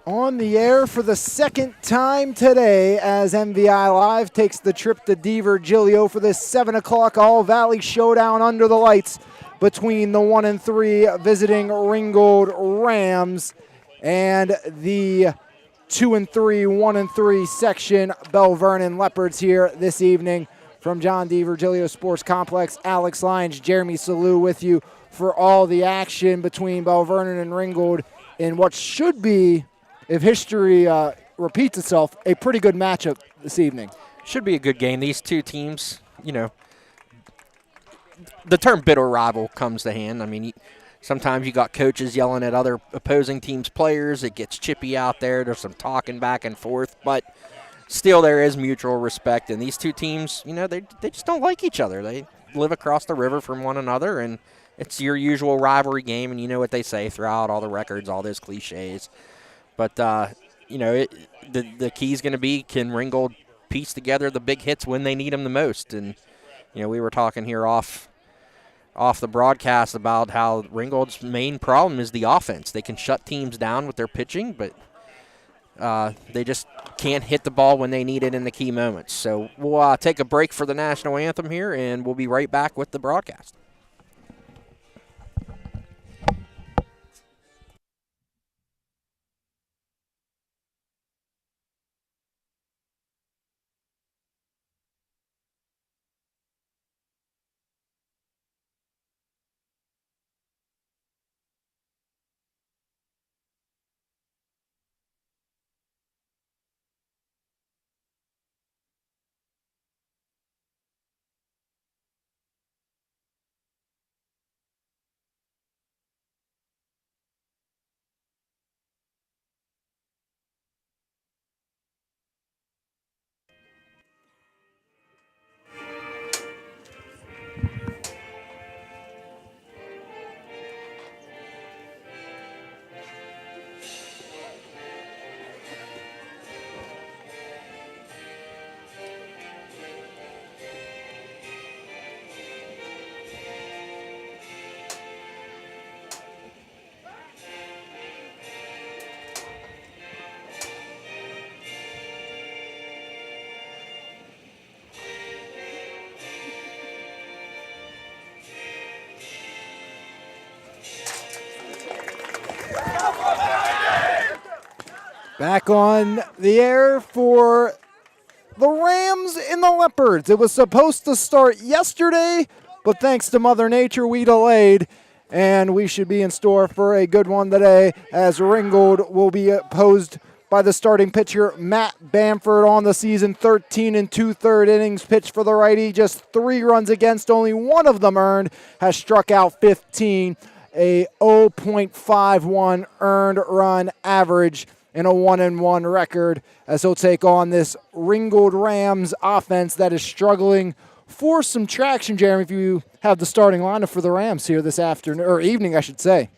on the air for the second time today as MVI Live takes the trip to D. Virgilio for this 7 o'clock All-Valley Showdown under the lights between the 1-3 visiting Ringgold Rams and the 2-3, 1-3 section Belle Vernon Leopards here this evening. From John D. Virgilio Sports Complex, Alex Lyons, Jeremy Salou with you for all the action between Belle Vernon and Ringgold in what should be, if history repeats itself, a pretty good matchup this evening. Should be a good game. These two teams, you know, the term bitter rival comes to hand. I mean, sometimes you got coaches yelling at other opposing teams' players. It gets chippy out there. There's some talking back and forth, but still there is mutual respect. And these two teams, you know, they just don't like each other. They live across the river from one another, and it's your usual rivalry game, and you know what they say throughout all the records, all those cliches. But, you know, the key is going to be, can Ringgold piece together the big hits when they need them the most? And, you know, we were talking here off the broadcast about how Ringgold's main problem is the offense. They can shut teams down with their pitching, but they just can't hit the ball when they need it in the key moments. So we'll take a break for the national anthem here, and we'll be right back with the broadcast. Back on the air for the Rams and the Leopards. It was supposed to start yesterday, but thanks to Mother Nature, we delayed, and we should be in store for a good one today as Ringgold will be opposed by the starting pitcher, Matt Bamford, on the season, 13 2/3 innings pitched for the righty, just 3 runs against, only 1 of them earned, has struck out 15, a 0.51 earned run average, and a 1-1 record as he'll take on this Ringgold Rams offense that is struggling for some traction. Jeremy, if you have the starting lineup for the Rams here this afternoon, or evening, I should say.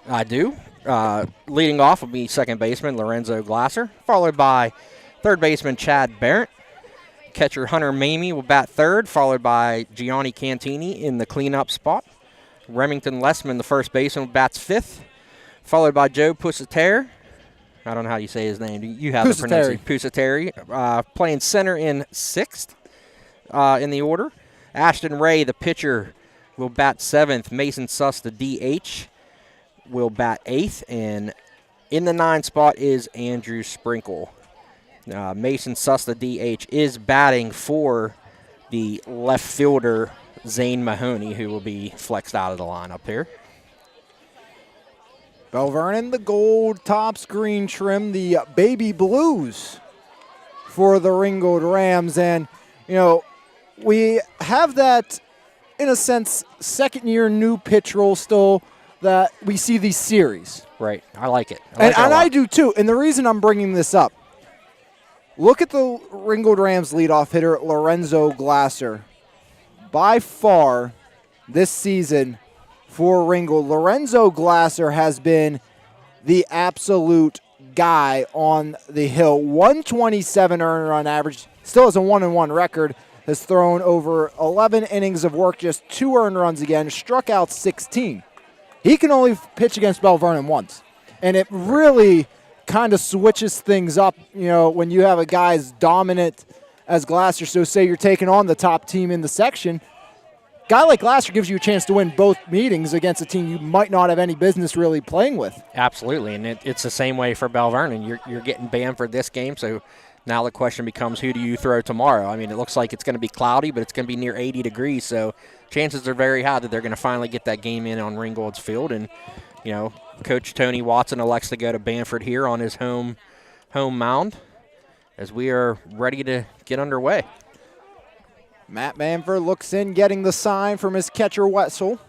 I do. Leading off will be second baseman Lorenzo Glasser, followed by third baseman Chad Barrett. Catcher Hunter Mamie will bat third, followed by Gianni Cantini in the cleanup spot. Remington Lessman, the first baseman, bats fifth, followed by Joe Pusateri. I don't know how you say his name. You have the pronunciation. Pusateri, playing center in sixth in the order. Ashton Ray, the pitcher, will bat seventh. Mason Suss, the DH, will bat eighth. And in the 9 spot is Andrew Sprinkle. Mason Suss, the DH, is batting for the left fielder, Zane Mahoney, who will be flexed out of the lineup here. Belle Vernon, the gold tops, green trim, the baby blues for the Ringgold Rams. And, you know, we have that, in a sense, second-year new pitch roll still that we see these series. Right. I like it. And I do, too. And the reason I'm bringing this up, look at the Ringgold Rams leadoff hitter, Lorenzo Glasser. By far, this season, for Ringgold, Lorenzo Glasser has been the absolute guy on the hill. 127 earned run average, still has a 1-1 record, has thrown over 11 innings of work, just 2 earned runs again, struck out 16. He can only pitch against Belle Vernon once. And it really kind of switches things up, when you have a guy as dominant as Glasser. So say you're taking on the top team in the section, guy like Glasser gives you a chance to win both meetings against a team you might not have any business really playing with. Absolutely, and it's the same way for Belle Vernon. You're getting banned for this game, so now the question becomes, who do you throw tomorrow? I mean, it looks like it's going to be cloudy, but it's going to be near 80 degrees, so chances are very high that they're going to finally get that game in on Ringgold's field. And, Coach Tony Watson elects to go to Bamford here on his home mound as we are ready to get underway. Matt Bamford looks in, getting the sign from his catcher Wetzel.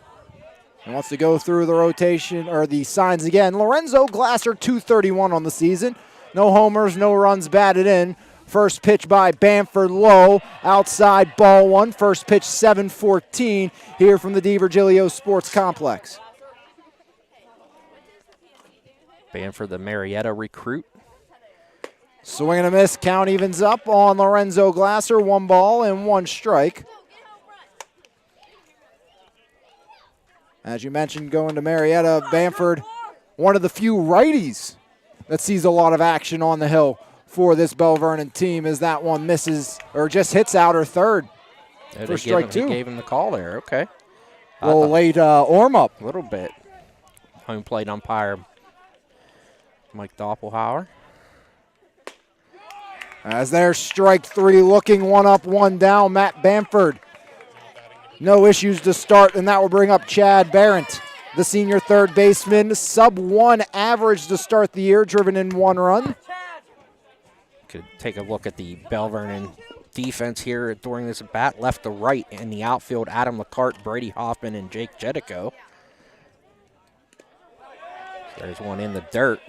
And wants to go through the rotation, or the signs again. Lorenzo Glasser, 231 on the season. No homers, no runs batted in. First pitch by Bamford low, outside ball one. First pitch 7-14 here from the DiVirgilio Sports Complex. Bamford, the Marietta recruit. Swing and a miss, count evens up on Lorenzo Glasser. 1 ball and 1 strike. As you mentioned, going to Marietta, Bamford, one of the few righties that sees a lot of action on the hill for this Belle Vernon team, as that one misses or just hits outer third for strike 2. He gave him the call there, okay. A little late arm up. A little bit. Home plate umpire Mike Doppelhauer. As there's strike 3, looking 1 up, 1 down, Matt Bamford. No issues to start, and that will bring up Chad Barrett, the senior third baseman. Sub-1 average to start the year, driven in 1 run. Could take a look at the Belle Vernon defense here during this at bat. Left to right in the outfield, Adam LeCarte, Brady Hoffman, and Jake Jedico. There's one in the dirt.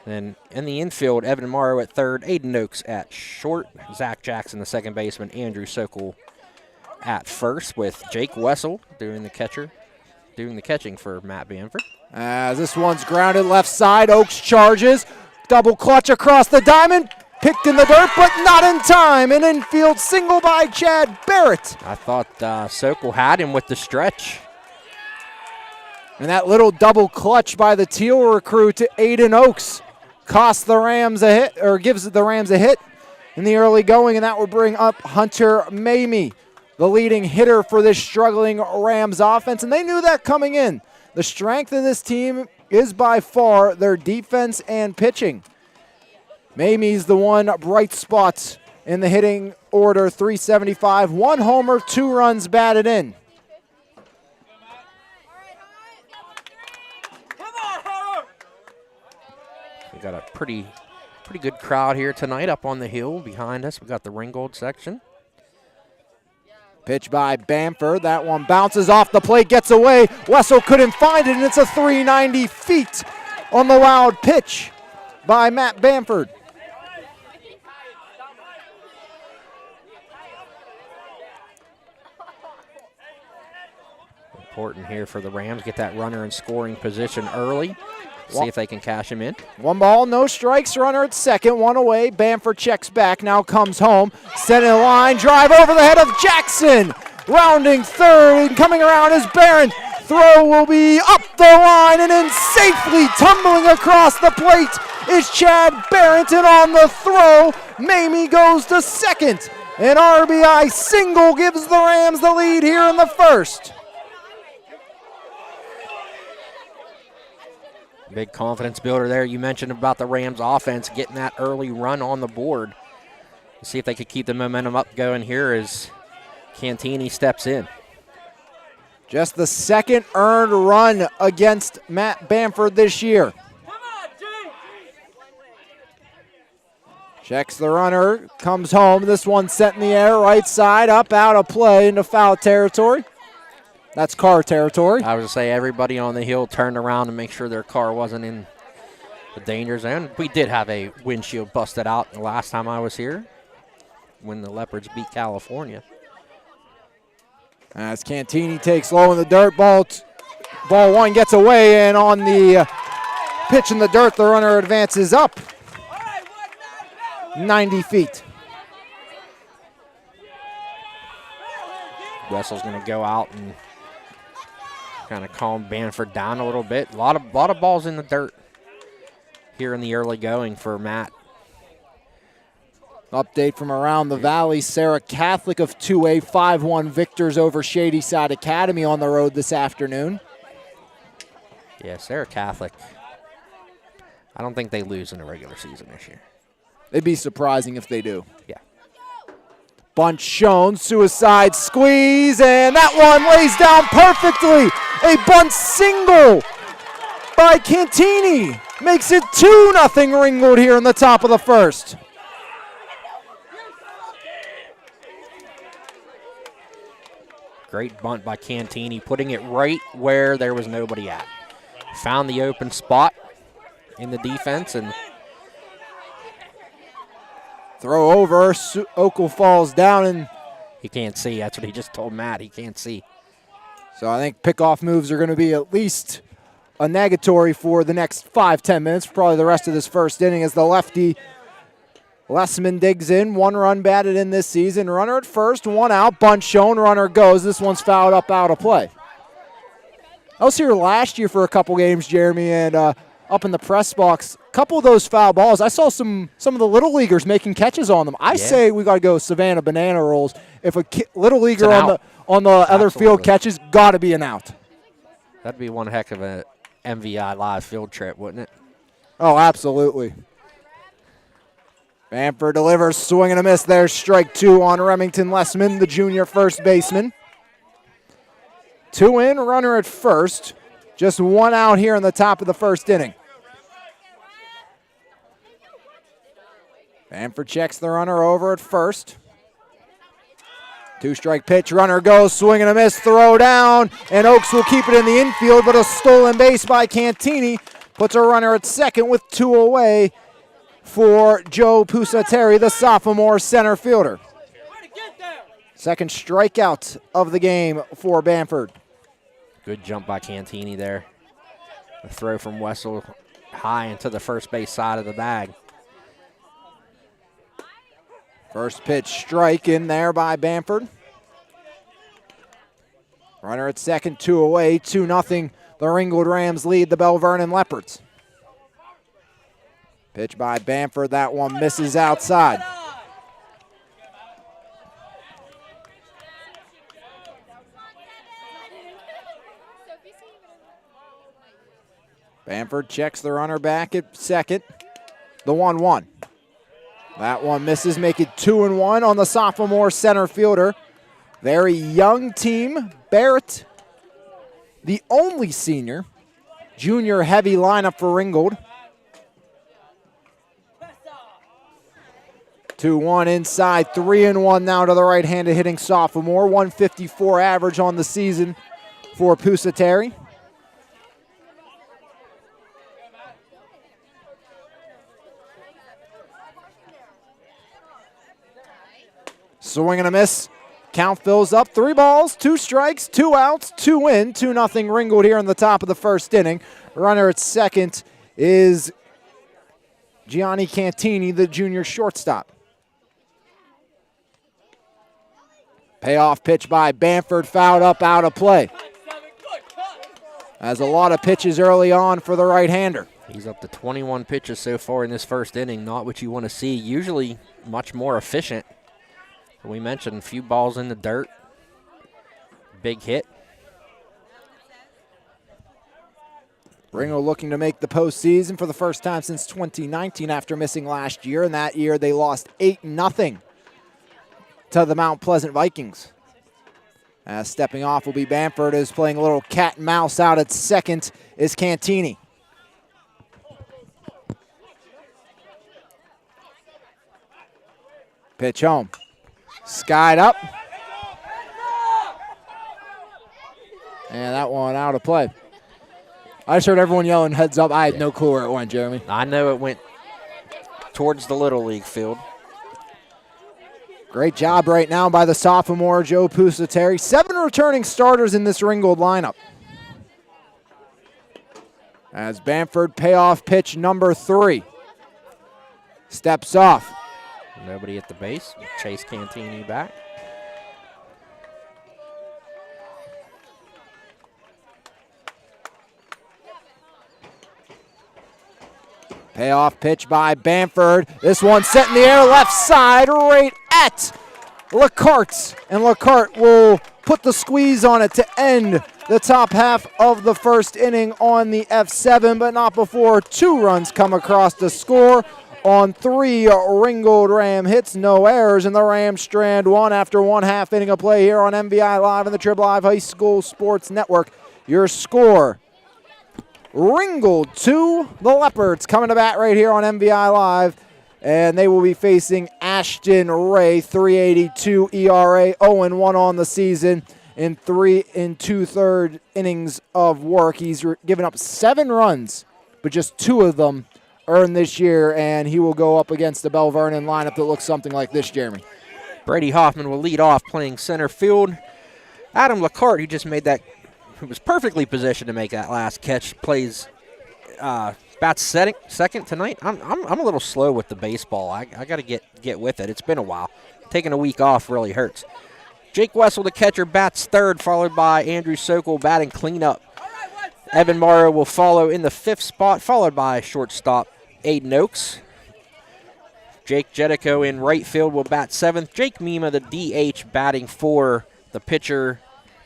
Then in the infield, Evan Morrow at third, Aiden Oakes at short, Zach Jackson, the second baseman, Andrew Sokol at first, with Jake Wessel doing the catching for Matt Bamford. As this one's grounded left side, Oakes charges, double clutch across the diamond, picked in the dirt, but not in time. An infield single by Chad Barrett. I thought Sokol had him with the stretch. And that little double clutch by the Teal recruit to Aiden Oakes costs the Rams a hit, or gives the Rams a hit in the early going, and that will bring up Hunter Mamie, the leading hitter for this struggling Rams offense. And they knew that coming in. The strength of this team is by far their defense and pitching. Mamie's the one bright spot in the hitting order, 375, 1 homer, 2 runs batted in. We got a pretty good crowd here tonight up on the hill behind us. We got the Ringgold section. Pitch by Bamford. That one bounces off the plate, gets away. Wessel couldn't find it, and it's a 390 feet on the wild pitch by Matt Bamford. Important here for the Rams. Get that runner in scoring position early. See if they can cash him in. 1 ball, no strikes. Runner at second, 1 away. Bamford checks back, now comes home. Center line, drive over the head of Jackson. Rounding third, and coming around is Barron. Throw will be up the line, and then safely tumbling across the plate is Chad Barrington on the throw. Mamie goes to second. An RBI single gives the Rams the lead here in the first. Big confidence builder there. You mentioned about the Rams offense getting that early run on the board. See if they could keep the momentum up going here as Cantini steps in. Just the second earned run against Matt Bamford this year. Checks the runner, comes home. This one set in the air, right side, up, out of play into foul territory. That's car territory. I was going to say everybody on the hill turned around to make sure their car wasn't in the danger zone. We did have a windshield busted out the last time I was here when the Leopards beat California. As Cantini takes low in the dirt, ball 1 gets away, and on the pitch in the dirt, the runner advances up 90 feet. Wessel's going to go out and Kind of calmed Bamford down a little bit. A lot of balls in the dirt here in the early going for Matt. Update from around the valley. Sarah Catholic of 2A 5-1 victors over Shadyside Academy on the road this afternoon. Yeah, Sarah Catholic. I don't think they lose in the regular season this year. It'd be surprising if they do. Yeah. Bunt shown, suicide squeeze, and that one lays down perfectly. A bunt single by Cantini makes it 2-0 Ringgold here in the top of the first. Great bunt by Cantini, putting it right where there was nobody at. Found the open spot in the defense and throw over. Okel falls down, and he can't see. That's what he just told Matt. He can't see. So I think pickoff moves are going to be at least a negatory for the next 5-10 minutes, probably the rest of this first inning, as the lefty Lessman digs in. 1 run batted in this season. Runner at first, 1 out. Bunt shown, runner goes. This one's fouled up out of play. I was here last year for a couple games, Jeremy, and up in the press box, a couple of those foul balls, I saw some of the little leaguers making catches on them. I say we got to go Savannah banana rolls. If a little leaguer on the other field catches, got to be an out. That'd be one heck of a MVI live field trip, wouldn't it? Oh, absolutely. Bamford delivers, swing and a miss there. Strike 2 on Remington Lessman, the junior first baseman. 2 in, runner at first. Just 1 out here in the top of the first inning. Bamford checks the runner over at first. 2-strike pitch, runner goes, swing and a miss, throw down, and Oaks will keep it in the infield, but a stolen base by Cantini puts a runner at second with 2 away for Joe Pusateri, the sophomore center fielder. Second strikeout of the game for Bamford. Good jump by Cantini there. A throw from Wessel high into the first base side of the bag. First pitch strike in there by Bamford. Runner at second, 2 away, 2-0. The Ringgold Rams lead the Belle Vernon Leopards. Pitch by Bamford, that one misses outside. Bamford checks the runner back at second. The 1-1. That one misses, make it 2-1 on the sophomore center fielder. Very young team. Barrett, the only senior. Junior heavy lineup for Ringgold. 2-1 inside, 3-1 now to the right-handed hitting sophomore. 154 average on the season for Pusateri. Swing and a miss. Count fills up. 3 balls, 2 strikes, 2 outs, 2 in. 2-0 Ringgold here in the top of the first inning. Runner at second is Gianni Cantini, the junior shortstop. Payoff pitch by Bamford, fouled up out of play. Has a lot of pitches early on for the right-hander. He's up to 21 pitches so far in this first inning. Not what you want to see. Usually much more efficient. We mentioned a few balls in the dirt. Big hit. Ringgold looking to make the postseason for the first time since 2019 after missing last year. And that year they lost 8-0 to the Mount Pleasant Vikings. Stepping off will be Bamford, is playing a little cat and mouse out at second is Cantini. Pitch home. Skied up. And that one out of play. I just heard everyone yelling heads up. I had no clue where it went, Jeremy. I know it went towards the Little League field. Great job right now by the sophomore, Joe Pusateri. 7 returning starters in this Ringgold lineup. As Bamford, payoff pitch number 3. Steps off. Nobody at the base. Chase Cantini back. Payoff pitch by Bamford. This one set in the air, left side, right at LeCarte. And LeCarte will put the squeeze on it to end the top half of the first inning on the F7, but not before 2 runs come across the score on 3 Ringgold Ram hits, no errors, and the Rams strand 1 after 1/2 inning of play here on MVI Live and the Trib Live High School Sports Network. Your score, Ringgold 2, the Leopards coming to bat right here on MVI Live, and they will be facing Ashton Ray, 3.82 ERA, 0-1 on the season in 3 2/3 innings of work. He's given up 7 runs, but just 2 of them earned this year, and he will go up against the Belle Vernon lineup that looks something like this, Jeremy. Brady Hoffman will lead off playing center field. Adam LeCarte, who just made that, who was perfectly positioned to make that last catch, plays bats second tonight. I'm a little slow with the baseball. I got to get with it. It's been a while. Taking a week off really hurts. Jake Wessel, the catcher, bats third, followed by Andrew Sokol batting cleanup. Evan Morrow will follow in the 5th spot, followed by shortstop Aiden Oakes. Jake Jedico in right field will bat 7th. Jake Mima, the DH, batting for the pitcher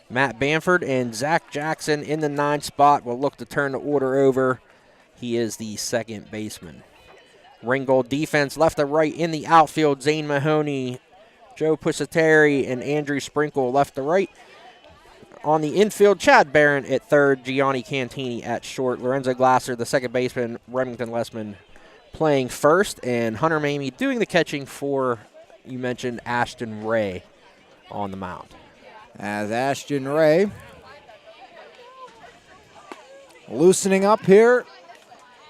Matt Bamford. And Zach Jackson in the 9th spot will look to turn the order over. He is the second baseman. Ringgold defense left to right in the outfield. Zane Mahoney, Joe Pusateri, and Andrew Sprinkle left to right. On the infield, Chad Barron at third, Gianni Cantini at short, Lorenzo Glasser, the second baseman, Remington Lessman playing first, and Hunter Mamie doing the catching for, you mentioned, Ashton Ray on the mound. As Ashton Ray loosening up here.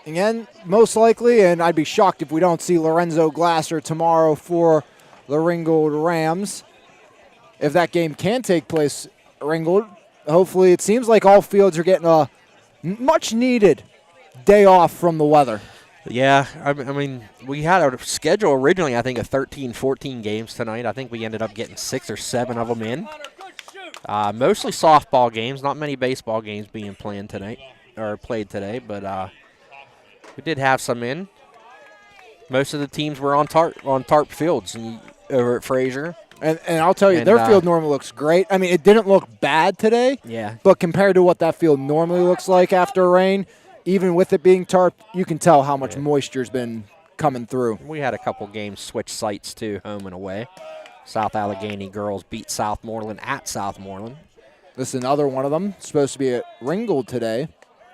Again, most likely, and I'd be shocked if we don't see Lorenzo Glasser tomorrow for the Ringgold Rams. If that game can take place, Ringgold, hopefully it seems like all fields are getting a much-needed day off from the weather. Yeah, I mean, we had a schedule originally, I think, of 13, 14 games tonight. I think we ended up getting 6 or 7 of them in. Mostly softball games, not many baseball games being played today, but we did have some in. Most of the teams were on tarp fields over at Fraser. And I'll tell you, their field normally looks great. I mean, it didn't look bad today. Yeah. But compared to what that field normally looks like after rain, even with it being tarp, you can tell how much moisture's been coming through. We had a couple games switch sites, too, home and away. South Allegheny girls beat Southmoreland at Southmoreland. This is another one of them. Supposed to be at Ringgold today.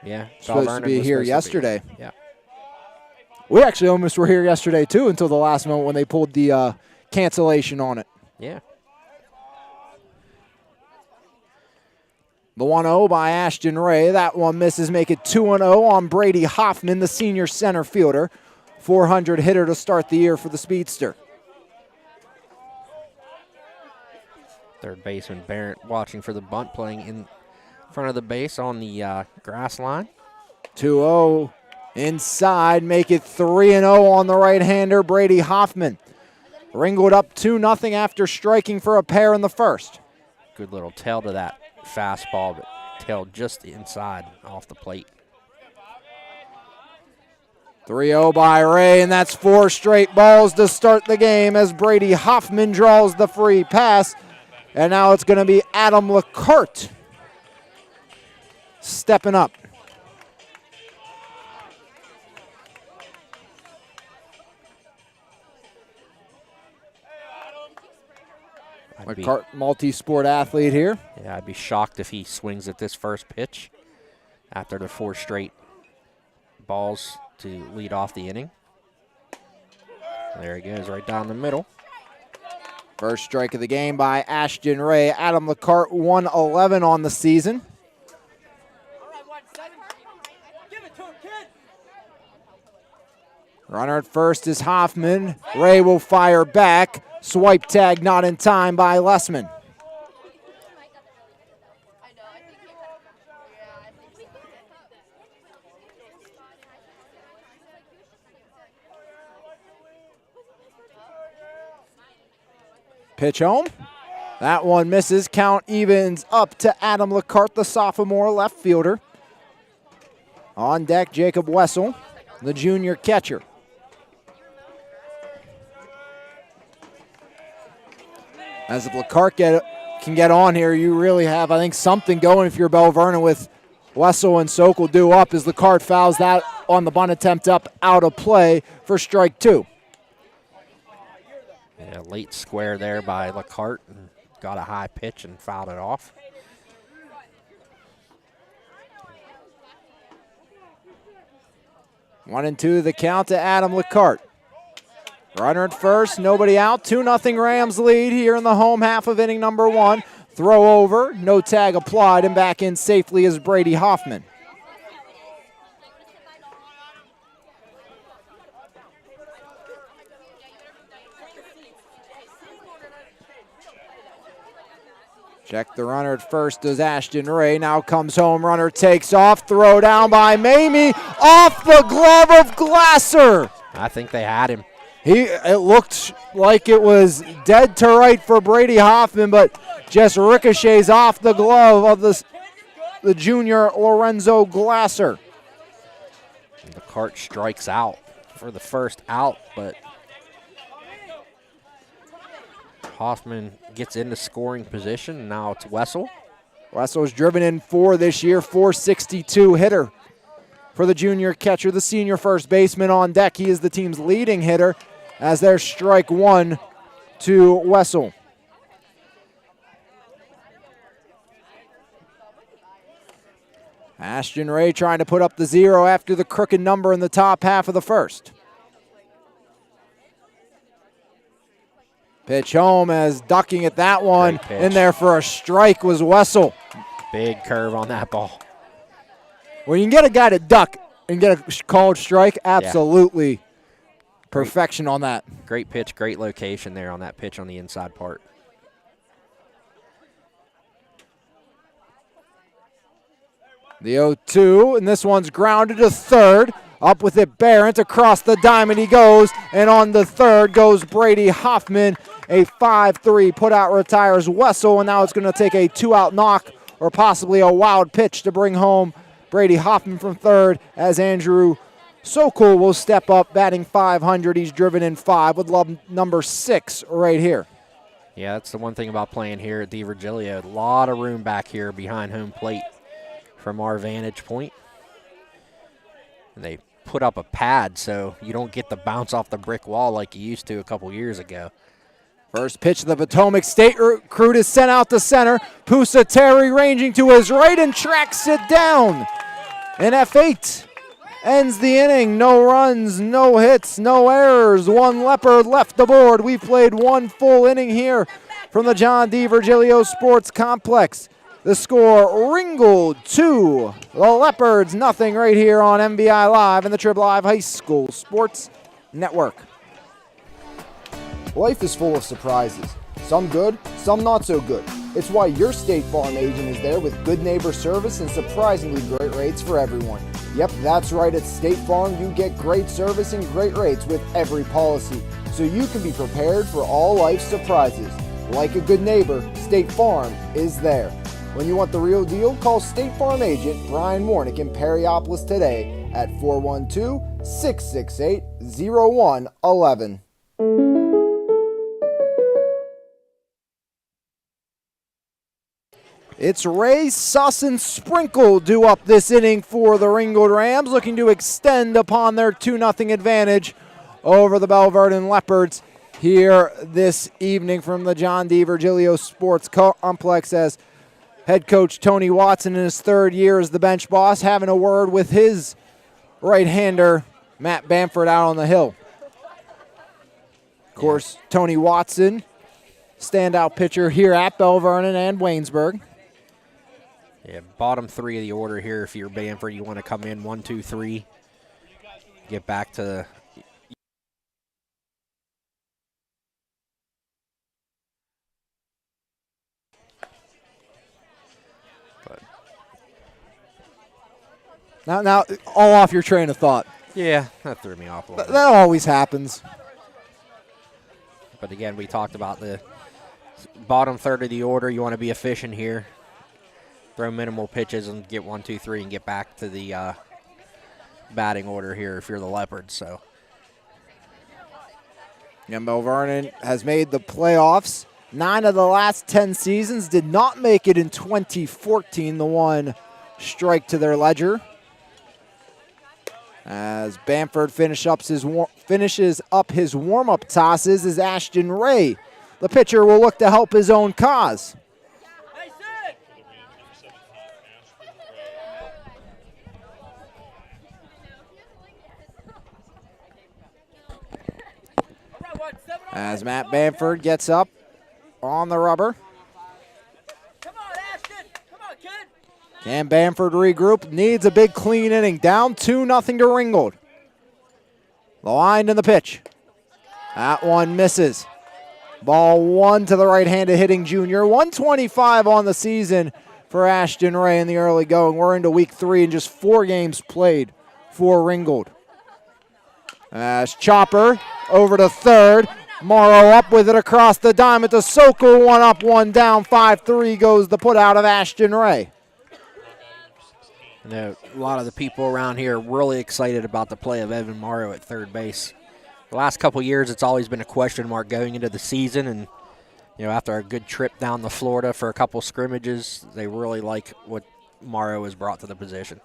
Yeah. Supposed to be here yesterday. Yeah. We actually almost were here yesterday, too, until the last moment when they pulled the cancellation on it. Yeah. The 1-0 by Ashton Ray. That one misses, make it 2-0 on Brady Hoffman, the senior center fielder. 400 hitter to start the year for the speedster. Third baseman Barrett watching for the bunt, playing in front of the base on the grass line. 2-0 inside, make it 3-0 on the right-hander, Brady Hoffman. Ringgold up 2-0 after striking for a pair in the first. Good little tail to that fastball, but tailed just inside off the plate. 3-0 by Ray, and that's 4 straight balls to start the game as Brady Hoffman draws the free pass. And now it's going to be Adam LeCarte stepping up. LeCarte, multi-sport athlete here. Yeah, I'd be shocked if he swings at this first pitch after the 4 straight balls to lead off the inning. There he goes, right down the middle. First strike of the game by Ashton Ray. Adam LeCarte, 111 on the season. Runner at first is Hoffman. Ray will fire back. Swipe tag not in time by Lessman. Pitch home. That one misses. Count evens up to Adam LeCarte, the sophomore left fielder. On deck, Jacob Wessel. the junior catcher. As if Lacarte can get on here, you really have, I think, something going if you're Belle Vernon with Wessel and Sokol due up as Lacarte fouls that on the bunt attempt up out of play for strike 2. Yeah, late square there by Lacarte, and got a high pitch and fouled it off. One and two the count to Adam Lacarte. Runner at first, nobody out. 2-0 Rams lead here in the home half of inning number 1. Throw over, no tag applied, and back in safely is Brady Hoffman. Check the runner at first does Ashton Ray. Now comes home, runner takes off. Throw down by Mamie. Off the glove of Glasser. I think they had him. It looked like it was dead to right for Brady Hoffman, but just ricochets off the glove of the junior Lorenzo Glasser. The cart strikes out for the first out, but Hoffman gets into scoring position. Now it's Wessel. Wessel's driven in 4 this year, 462 hitter for the junior catcher, the senior first baseman on deck. He is the team's leading hitter as there's strike 1 to Wessel. Ashton Ray trying to put up the 0 after the crooked number in the top half of the first. Pitch home as ducking at that one. In there for a strike was Wessel. Big curve on that ball. When you can get a guy to duck and get a called strike, absolutely. Yeah. Perfection on that. Great pitch, great location there on that pitch on the inside part. The 0-2, and this one's grounded to third. Up with it, Barrett across the diamond he goes, and on the third goes Brady Hoffman. A 5-3 put-out retires Wessel, and now it's going to take a 2-out knock or possibly a wild pitch to bring home Brady Hoffman from third as Andrew Sokol will step up, batting .500. He's driven in 5 with love number 6 right here. Yeah, that's the one thing about playing here at De Virgilio. A lot of room back here behind home plate from our vantage point. And they put up a pad so you don't get the bounce off the brick wall like you used to a couple years ago. First pitch of the Potomac State recruit is sent out to center. Pusa Terry ranging to his right and tracks it down. And F8 ends the inning. No runs, no hits, no errors. One leopard left the board. We've played one full inning here from the John D. Virgilio Sports Complex. The score, Ringgold 2, the Leopards nothing right here on MVI Live and the Trib Live High School Sports Network. Life is full of surprises. Some good, some not so good. It's why your State Farm agent is there with good neighbor service and surprisingly great rates for everyone. Yep, that's right. At State Farm, you get great service and great rates with every policy, so you can be prepared for all life's surprises. Like a good neighbor, State Farm is there. When you want the real deal, call State Farm agent Brian Warnick in Perryopolis today at 412-668-0111. It's Ray, Suss, and Sprinkle due up this inning for the Ringgold Rams, looking to extend upon their 2-0 advantage over the Belle Vernon Leopards here this evening from the John D. Virgilio Sports Complex as head coach Tony Watson in his third year as the bench boss having a word with his right-hander Matt Bamford out on the hill. Of course, Tony Watson, standout pitcher here at Belle Vernon and Waynesburg. Yeah, bottom 3 of the order here. If you're Bamford, you want to come in 1, 2, 3, get back to Now, all off your train of thought. Yeah, that threw me off a little bit. That always happens. But again, we talked about the bottom third of the order. You want to be efficient here. Throw minimal pitches and get 1, 2, 3 and get back to the batting order here if you're the Leopards. So. And Belle Vernon has made the playoffs 9 of the last 10 seasons. Did not make it in 2014, the one strike to their ledger. As Bamford finishes up his warm-up tosses is Ashton Ray. The pitcher will look to help his own cause. As Matt Bamford gets up on the rubber. Come on, Ashton. Come on, kid. Can Bamford regroup? Needs a big clean inning. Down 2-0 to Ringgold. The line and the pitch. That one misses. Ball 1 to the right-handed hitting junior. 125 on the season for Ashton Ray in the early going. We're into week 3 and just 4 games played for Ringgold. As Chopper over to third. Morrow up with it across the diamond to Sokol. 1 up, 1 down. 5-3 goes the put out of Ashton Ray. A lot of the people around here are really excited about the play of Evan Morrow at third base. The last couple years, it's always been a question mark going into the season, and after a good trip down to Florida for a couple scrimmages, they really like what Morrow has brought to the position.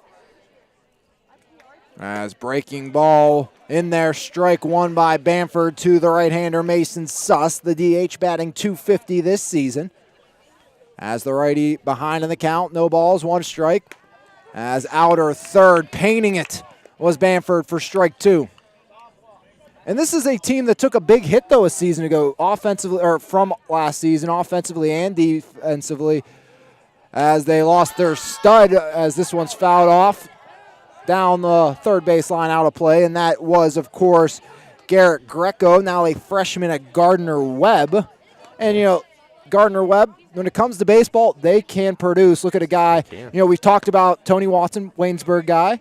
As breaking ball in there, strike 1 by Bamford to the right-hander Mason Suss, the DH batting .250 this season. As the righty behind in the count, no balls, 1 strike. As outer third, painting it was Bamford for strike 2. And this is a team that took a big hit, though, a season ago, offensively, or from last season, offensively and defensively, as they lost their stud, as this one's fouled off down the third base line out of play, and that was, of course, Garrett Greco, now a freshman at Gardner-Webb. And, Gardner-Webb, when it comes to baseball, they can produce. Look at a guy, we've talked about Tony Watson, Waynesburg guy.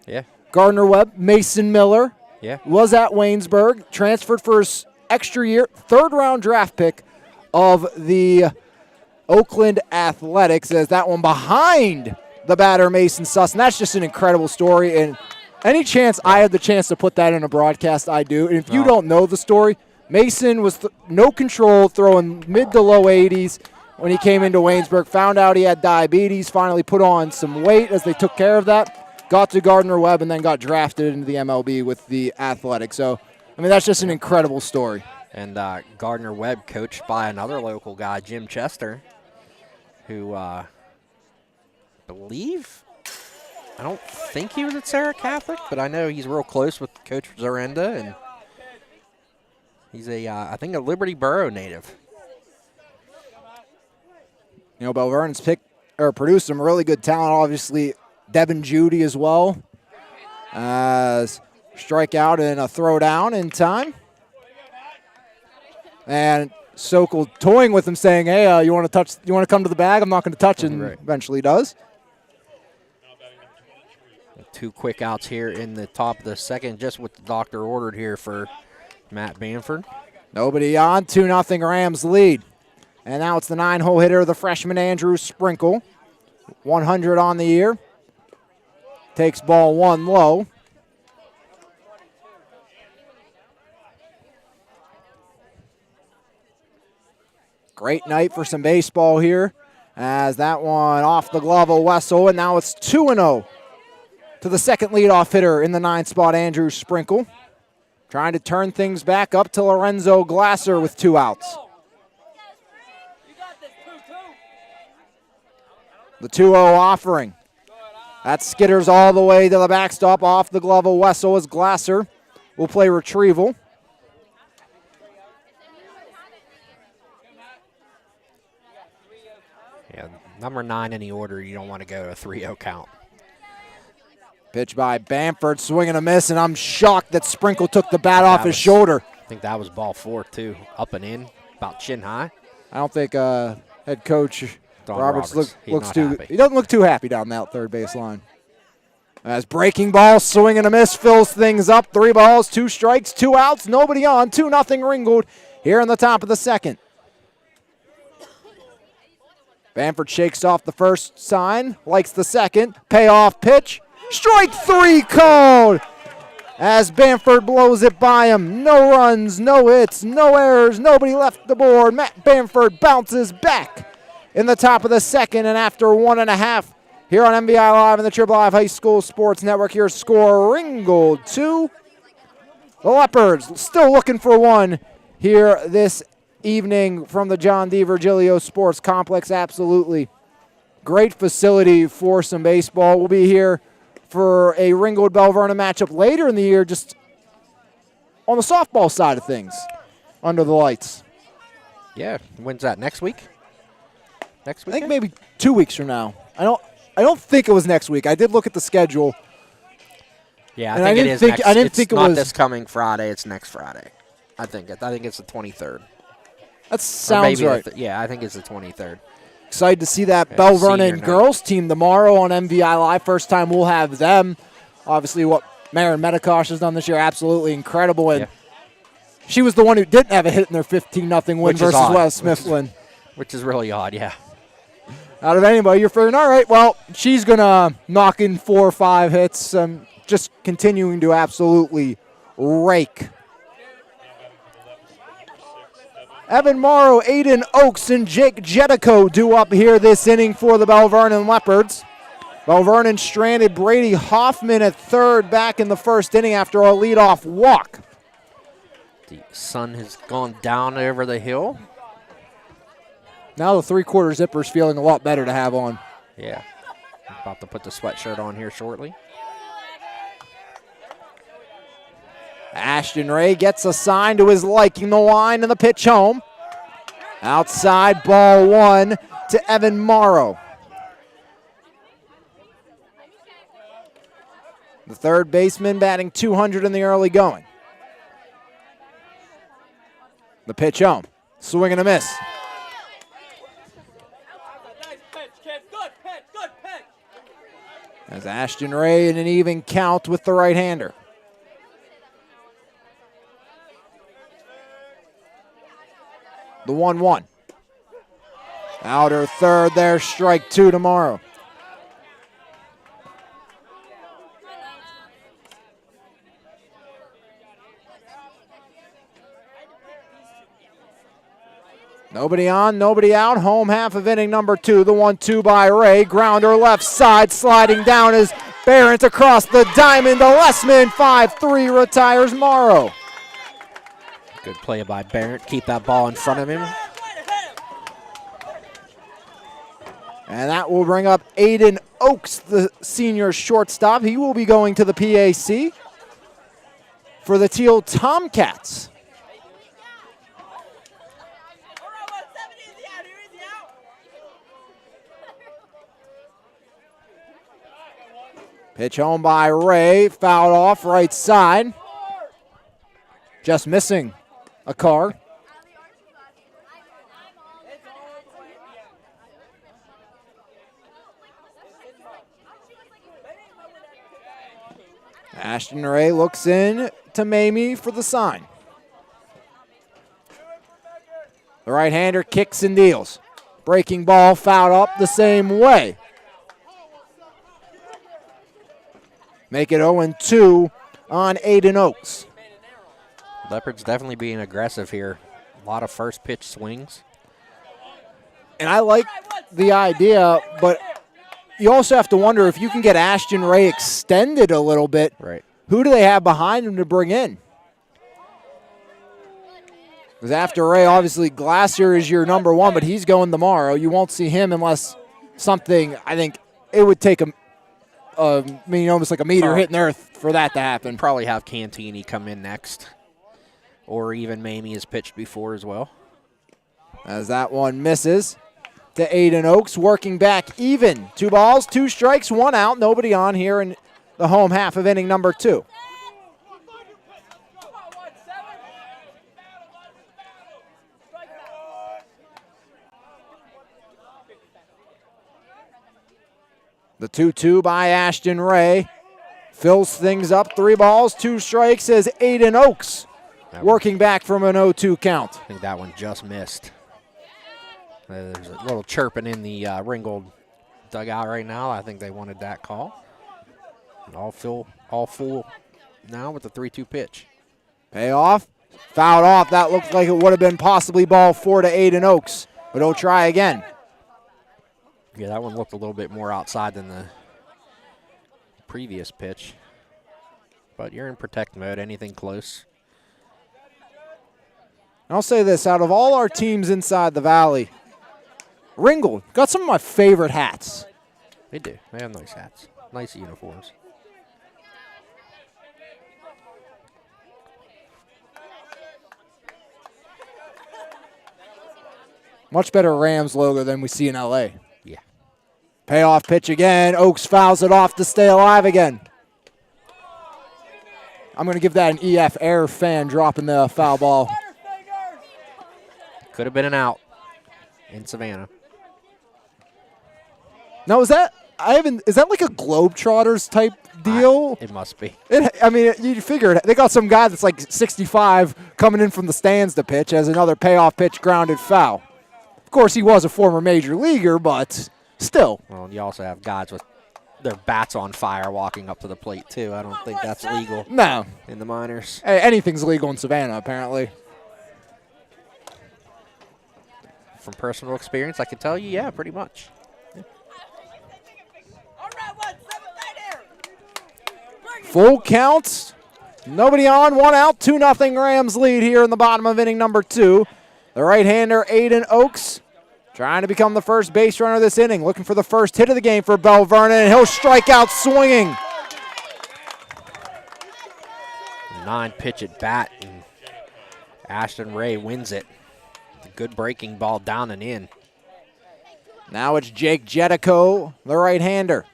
Yeah. Gardner-Webb, Mason Miller. Yeah. Was at Waynesburg, transferred for his extra year, 3rd-round draft pick of the Oakland Athletics, as that one behind the batter Mason Suss. And that's just an incredible story. And any chance I have the chance to put that in a broadcast, I do. And if you don't know the story, Mason was no control, throwing mid to low 80s when he came into Waynesburg, found out he had diabetes, finally put on some weight as they took care of that. Got to Gardner-Webb, and then got drafted into the MLB with the Athletics. So, that's just an incredible story. And Gardner-Webb coached by another local guy, Jim Chester, who I don't think he was at Sarah Catholic, but I know he's real close with Coach Zarenda, and he's I think a Liberty Borough native. Belle Vernon's produced some really good talent, obviously. Devin Judy as well. Strikeout and a throw down in time. And Sokol toying with him, saying, "Hey, you want to come to the bag? I'm not going to touch it." And eventually does. 2 quick outs here in the top of the second, just what the doctor ordered here for Matt Bamford. Nobody on, 2-0 Rams lead. And now it's the 9-hole hitter, the freshman Andrew Sprinkle. 100 on the year. Takes ball 1 low. Great night for some baseball here, as that one off the glove of Wessel, and now it's 2-0 to the second leadoff hitter in the 9th spot, Andrew Sprinkle. Trying to turn things back up to Lorenzo Glasser with 2 outs. The 2-0 offering. That skitters all the way to the backstop off the glove of Wessel as Glasser will play retrieval. Yeah, number 9 in the order, you don't want to go to a 3-0 count. Pitch by Bamford, swing and a miss, and I'm shocked that Sprinkle took the bat off his shoulder. I think that was ball 4, too. Up and in, about chin high. I don't think head coach Roberts looks too happy. He doesn't look too happy down that third base line. As breaking ball, swing and a miss, fills things up. 3 balls, 2 strikes, 2 outs, nobody on. 2-0 Ringgold here in the top of the second. Bamford shakes off the first sign, likes the second. Payoff pitch. Strike 3 called as Bamford blows it by him. No runs, no hits, no errors, nobody left the board. Matt Bamford bounces back in the top of the second, and after 1.5 here on MVI Live and the Triple Live High School Sports Network, your score, Ringgold 2. The Leopards still looking for one here this evening from the John D. Virgilio Sports Complex. Absolutely great facility for some baseball. We'll be here for a Ringgold Belle Vernon matchup later in the year, just on the softball side of things, under the lights. Yeah, when's that? Next week? Next week? I think maybe 2 weeks from now. I don't think it was next week. I did look at the schedule. Yeah, and I think it is next. I didn't it's think it not was this coming Friday. It's next Friday. I think it's the 23rd. That sounds right. Yeah, I think it's the 23rd. Excited to see that Belle Vernon night. girls team tomorrow on MVI Live. First time we'll have them. Obviously, what Maren Medikosh has done this year, absolutely incredible. And she was the one who didn't have a hit in their 15-0 win versus West Mifflin. Which is really odd, yeah. Out of anybody, you're figuring, all right, well, she's going to knock in 4 or 5 hits, just continuing to absolutely rake. Evan Morrow, Aiden Oakes, and Jake Jetico due up here this inning for the Belle Vernon Leopards. Belle Vernon stranded Brady Hoffman at third back in the first inning after a leadoff walk. The sun has gone down over the hill. Now the three-quarter zipper's feeling a lot better to have on. Yeah. About to put the sweatshirt on here shortly. Ashton Ray gets a sign to his liking, the line and the pitch home. Outside, ball 1 to Evan Morrow. The third baseman batting 200 in the early going. The pitch home. Swing and a miss. Nice pitch, kid. Good pitch, good pitch. As Ashton Ray in an even count with the right-hander. The 1-1. Outer third there, strike 2 to Morrow. Nobody on, nobody out. Home half of inning number 2. The 1-2 by Ray. Grounder left side, sliding down as Barrett across the diamond to Lessman. 5-3 retires Morrow. Good play by Barrett. Keep that ball in front of him. And that will bring up Aiden Oakes, the senior shortstop. He will be going to the PAC for the Teal Tomcats. Pitch home by Ray, fouled off right side. Just missing a car. Ashton Ray looks in to Mamie for the sign. The right-hander kicks and deals. Breaking ball fouled up the same way. Make it 0-2 on Aiden Oakes. Leopards definitely being aggressive here. A lot of first pitch swings. And I like the idea, but you also have to wonder if you can get Ashton Ray extended a little bit. Right. Who do they have behind him to bring in? Because after Ray, obviously Glasser is your number 1, but he's going tomorrow. You won't see him unless something, I think it would take almost like a meteor hitting earth for that to happen. Probably have Cantini come in next. Or even Mamie has pitched before as well. As that one misses to Aiden Oakes, working back even. 2 balls, 2 strikes, 1 out. Nobody on here in the home half of inning number 2. The 2-2 by Ashton Ray fills things up. 3 balls, 2 strikes as Aiden Oakes working back from an 0-2 count. I think that one just missed. There's a little chirping in the Ringgold dugout right now. I think they wanted that call. All full now with the 3-2 pitch. Payoff. Fouled off. That looked like it would have been possibly ball 4 to Aiden Oaks. But he'll try again. Yeah, that one looked a little bit more outside than the previous pitch. But you're in protect mode, anything close. I'll say this, out of all our teams inside the Valley, Ringgold got some of my favorite hats. They do. They have nice hats, nice uniforms. Much better Rams logo than we see in L.A. Yeah. Payoff pitch again. Oaks fouls it off to stay alive again. I'm going to give that an EF Air fan dropping the foul ball. Could have been an out in Savannah. Now, is that like a Globetrotters type deal? It must be. You figure they got some guy that's like 65 coming in from the stands to pitch as another payoff pitch grounded foul. Of course, he was a former major leaguer, but still. Well, you also have guys with their bats on fire walking up to the plate, too. I don't think that's legal. No. In the minors. Hey, anything's legal in Savannah, apparently. From personal experience, I can tell you, yeah, pretty much. Yeah. Full counts. Nobody on, 1 out, 2-0 Rams lead here in the bottom of inning number 2. The right-hander, Aiden Oaks, trying to become the first base runner this inning, looking for the first hit of the game for Belle Vernon, and he'll strike out swinging. 9-pitch at bat, and Ashton Ray wins it. A good breaking ball down and in. Now it's Jake Jedico, the right-hander.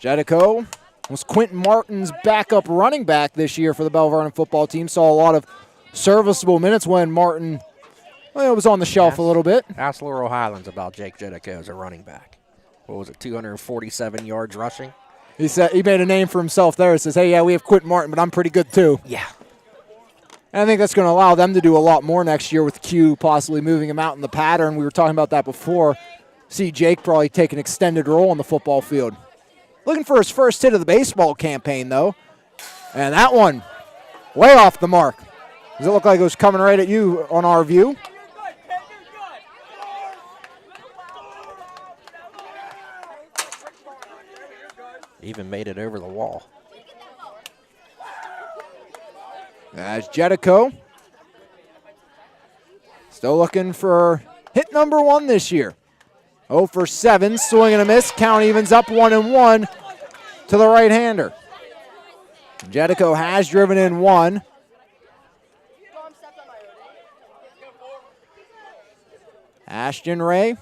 Jedico was Quentin Martin's backup running back this year for the Belle Vernon football team. Saw a lot of serviceable minutes when Martin was on the shelf a little bit. Ask Laurel Highlands about Jake Jedico as a running back. What was it, 247 yards rushing? He said he made a name for himself there. He says, hey, yeah, we have Quentin Martin, but I'm pretty good too. Yeah. And I think that's going to allow them to do a lot more next year with Q possibly moving him out in the pattern. We were talking about that before. See Jake probably take an extended role on the football field. Looking for his first hit of the baseball campaign, though. And that one, way off the mark. Does it look like it was coming right at you on our view? Even made it over the wall. That's Jedico. Still looking for hit number 1 this year. 0 for 7, swing and a miss. Count evens up 1-1 to the right-hander. Jedico has driven in 1. Ashton Ray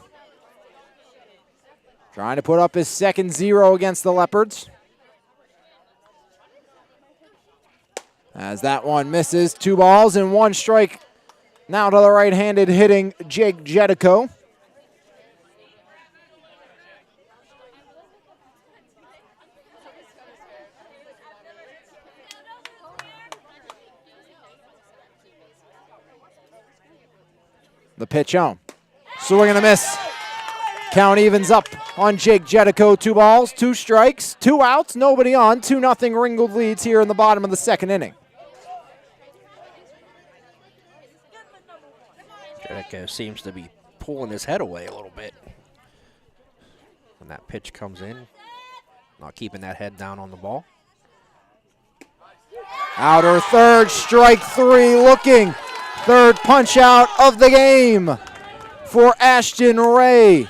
trying to put up his second 0 against the Leopards. As that one misses, 2 balls and 1 strike. Now to the right-handed hitting Jake Jedico. The pitch on. Swing and a miss. Count evens up on Jake Jedico. 2 balls, 2 strikes, 2 outs, nobody on. 2-0 Ringgold leads here in the bottom of the second inning. Jedico seems to be pulling his head away a little bit when that pitch comes in. Not keeping that head down on the ball. Outer third, strike 3 looking. Third punch out of the game for Ashton Ray.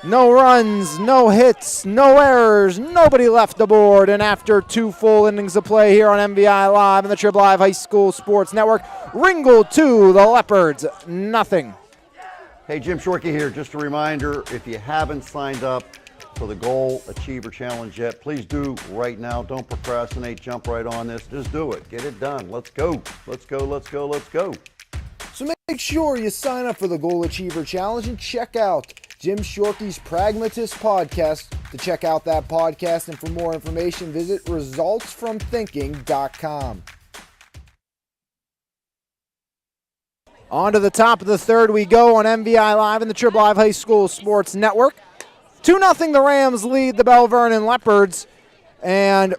No runs, no hits, no errors, nobody left the board. And after 2 full innings of play here on MVI Live and the Trib Live High School Sports Network, Ringgold 2, the Leopards nothing. Hey, Jim Shorkey here. Just a reminder, if you haven't signed up for the Goal Achiever Challenge yet, please do right now. Don't procrastinate. Jump right on this. Just do it. Get it done. Let's go. Let's go. Let's go. Let's go. So make sure you sign up for the Goal Achiever Challenge and check out Jim Shorkey's Pragmatist podcast. To check out that podcast and for more information, visit resultsfromthinking.com. On to the top of the third we go on MVI Live and the Trib Live High School Sports Network. 2-0 the Rams lead the Belle Vernon Leopards. And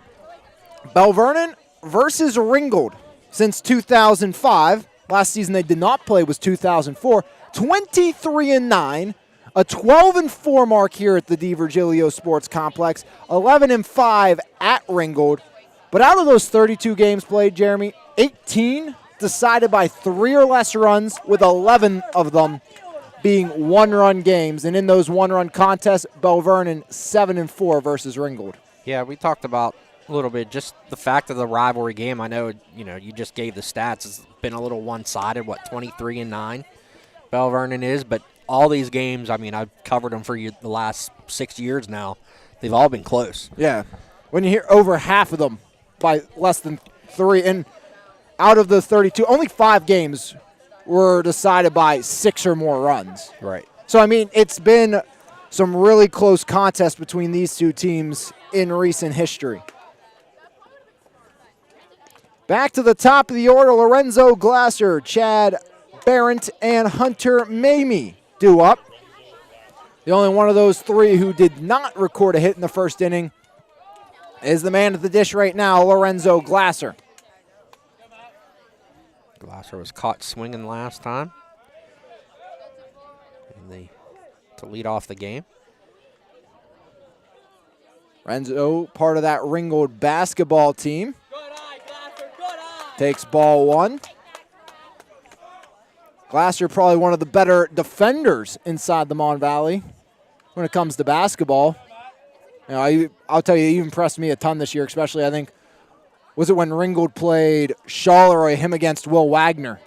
Belle Vernon versus Ringgold since 2005. Last season they did not play was 2004. 23-9, a 12-4 mark here at the Di Virgilio Sports Complex, 11-5 at Ringgold. But out of those 32 games played, Jeremy, 18 decided by 3 or less runs, with 11 of them being one-run games. And in those one-run contests, Belle Vernon 7-4 versus Ringgold. Yeah, we talked about a little bit just the fact of the rivalry game. I know, you just gave the stats. It's been a little one-sided, 23-9 Belle Vernon is, but all these games, I mean, I've covered them for you the last 6 years now. They've all been close. Yeah. When you hear over half of them by less than 3, and out of the 32, only 5 games were decided by 6 or more runs. Right. So, I mean, it's been some really close contests between these two teams in recent history. Back to the top of the order, Lorenzo Glasser, Chad Barrett, and Hunter Mamie due up. The only one of those 3 who did not record a hit in the first inning is the man at the dish right now, Lorenzo Glasser. Glasser was caught swinging last time to lead off the game. Lorenzo, part of that Ringgold basketball team. Good eye, Glasser, good eye. Takes ball 1. Glasser probably one of the better defenders inside the Mon Valley when it comes to basketball. I'll tell you, he impressed me a ton this year, especially I think, was it when Ringgold played Charleroi, him against Will Wagner,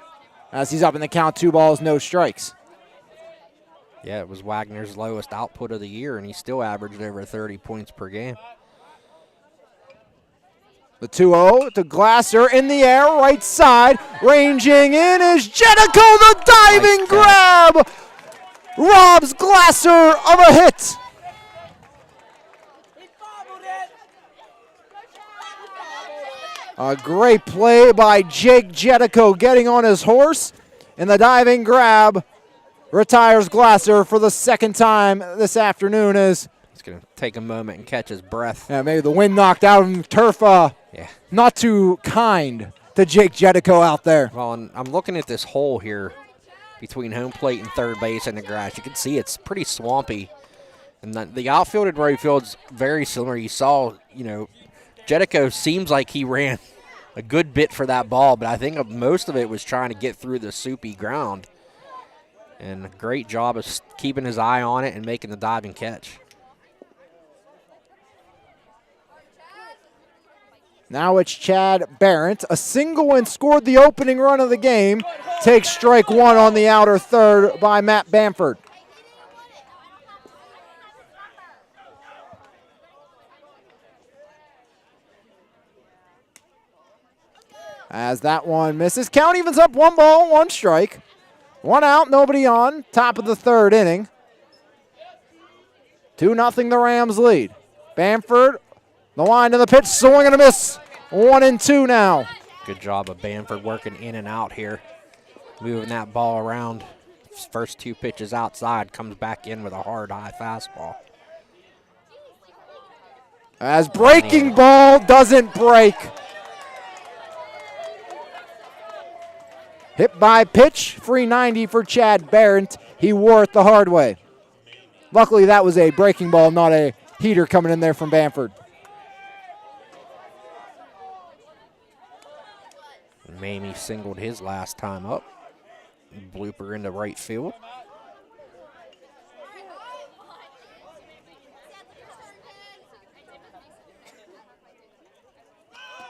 as he's up in the count, 2 balls, no strikes. Yeah, it was Wagner's lowest output of the year, and he still averaged over 30 points per game. The 2-0 to Glasser in the air, right side. Ranging in is Jedico, the diving Nice grab. Robs Glasser of a hit. He fumbled it. A great play by Jake Jedico getting on his horse. And the diving grab retires Glasser for the second time this afternoon as He's going to take a moment and catch his breath. maybe the wind knocked out of him. Turf Yeah. not too kind to Jake Jedico out there. Well, and I'm looking at this hole here between home plate and third base and the grass. You can see it's pretty swampy. And the outfield and right field's very similar. You saw, Jedico seems like he ran a good bit for that ball, but I think most of it was trying to get through the soupy ground. And a great job of keeping his eye on it and making the diving catch. Now it's Chad Barrett. A single and scored the opening run of the game. Takes strike 1 on the outer third by Matt Bamford. As that one misses. Count evens up, 1 ball, 1 strike. 1 out, nobody on. Top of the third inning. 2-0 the Rams lead. Bamford, the line to the pitch, swing and a miss. 1-2 now. Good job of Bamford working in and out here, moving that ball around. First 2 pitches outside, comes back in with a hard high fastball. As breaking ball doesn't break. Hit by pitch, free 90 for Chad Barrett. He wore it the hard way. Luckily, that was a breaking ball, not a heater coming in there from Bamford. Mamie singled his last time up. Blooper into right field.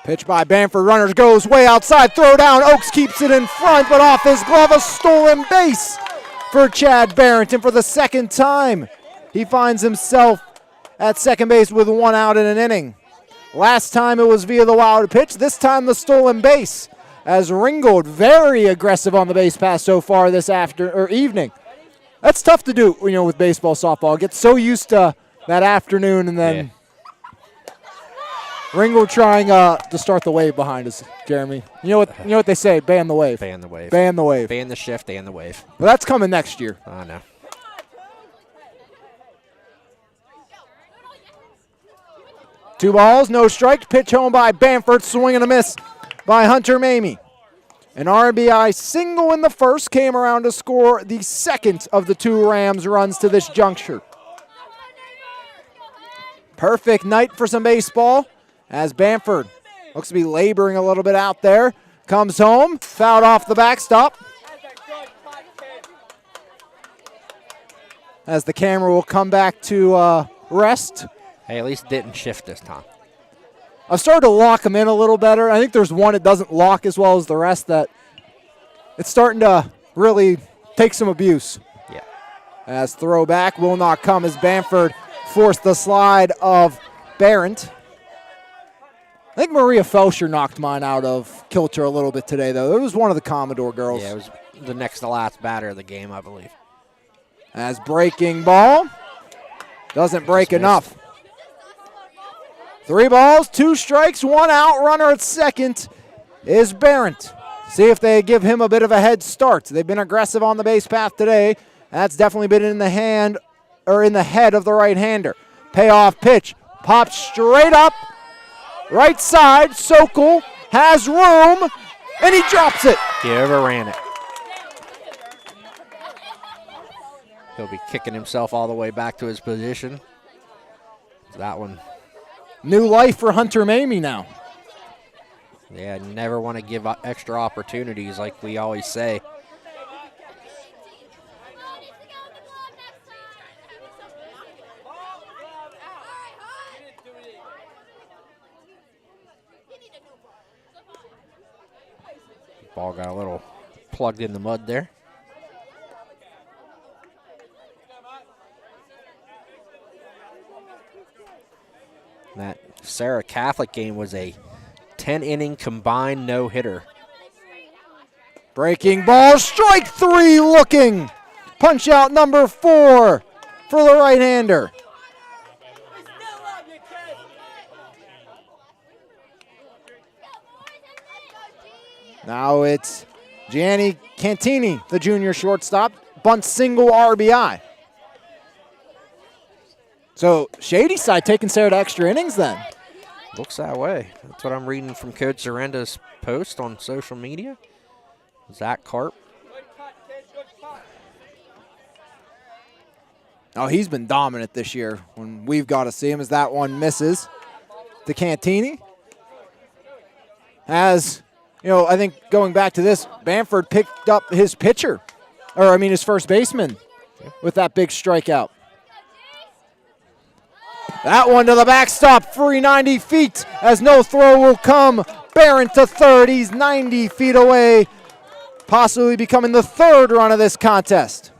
Pitch by Bamford, runners goes way outside, throw down, Oaks keeps it in front, but off his glove, a stolen base for Chad Barrington for the second time. He finds himself at second base with 1 out in an inning. Last time it was via the wild pitch, this time the stolen base, as Ringgold very aggressive on the base pass so far this evening. That's tough to do, with baseball, softball. Get so used to that afternoon and then Ringgold trying to start the wave behind us, Jeremy. You know what they say, ban the wave. Ban the wave. Ban the wave. Ban the shift, ban the wave. Well, that's coming next year. I know. 2 balls, no strike. Pitch home by Bamford. Swing and a miss by Hunter Mamie. An RBI single in the first came around to score the second of the 2 Rams runs to this juncture. Perfect night for some baseball as Bamford looks to be laboring a little bit out there. Comes home, fouled off the backstop. As the camera will come back to rest. Hey, at least it didn't shift this time. I've started to lock him in a little better. I think there's one that doesn't lock as well as the rest that it's starting to really take some abuse. Yeah. As throwback will not come as Bamford forced the slide of Barrett. I think Maria Felsher knocked mine out of kilter a little bit today, though. It was one of the Commodore girls. Yeah, it was the next to last batter of the game, I believe. As breaking ball. Doesn't break enough. 3 balls, 2 strikes, 1 out. Runner at second is Barrett. See if they give him a bit of a head start. They've been aggressive on the base path today. That's definitely been in the hand or in the head of the right-hander. Payoff pitch. Pops straight up. Right side. Sokol has room, and he drops it. He overran it. He'll be kicking himself all the way back to his position. That one. New life for Hunter Mamie now. Yeah, never want to give extra opportunities like we always say. Ball got a little plugged in the mud there. That Sarah Catholic game was a 10-inning combined no-hitter. Breaking ball, strike 3 looking. Punch out number 4 for the right-hander. Now it's Gianni Cantini, the junior shortstop, bunt single RBI. So Shady side taking Sarah to extra innings then. Looks that way. That's what I'm reading from Coach Zorenda's post on social media. Zach Karp. Oh, he's been dominant this year. When we've got to see him as that one misses to Cantini. As, you know, I think going back to this, Bamford picked up his pitcher, or I mean his first baseman with that big strikeout. That one to the backstop, free 90 feet as no throw will come. Barron to third, he's 90 feet away, possibly becoming the 3rd run of this contest.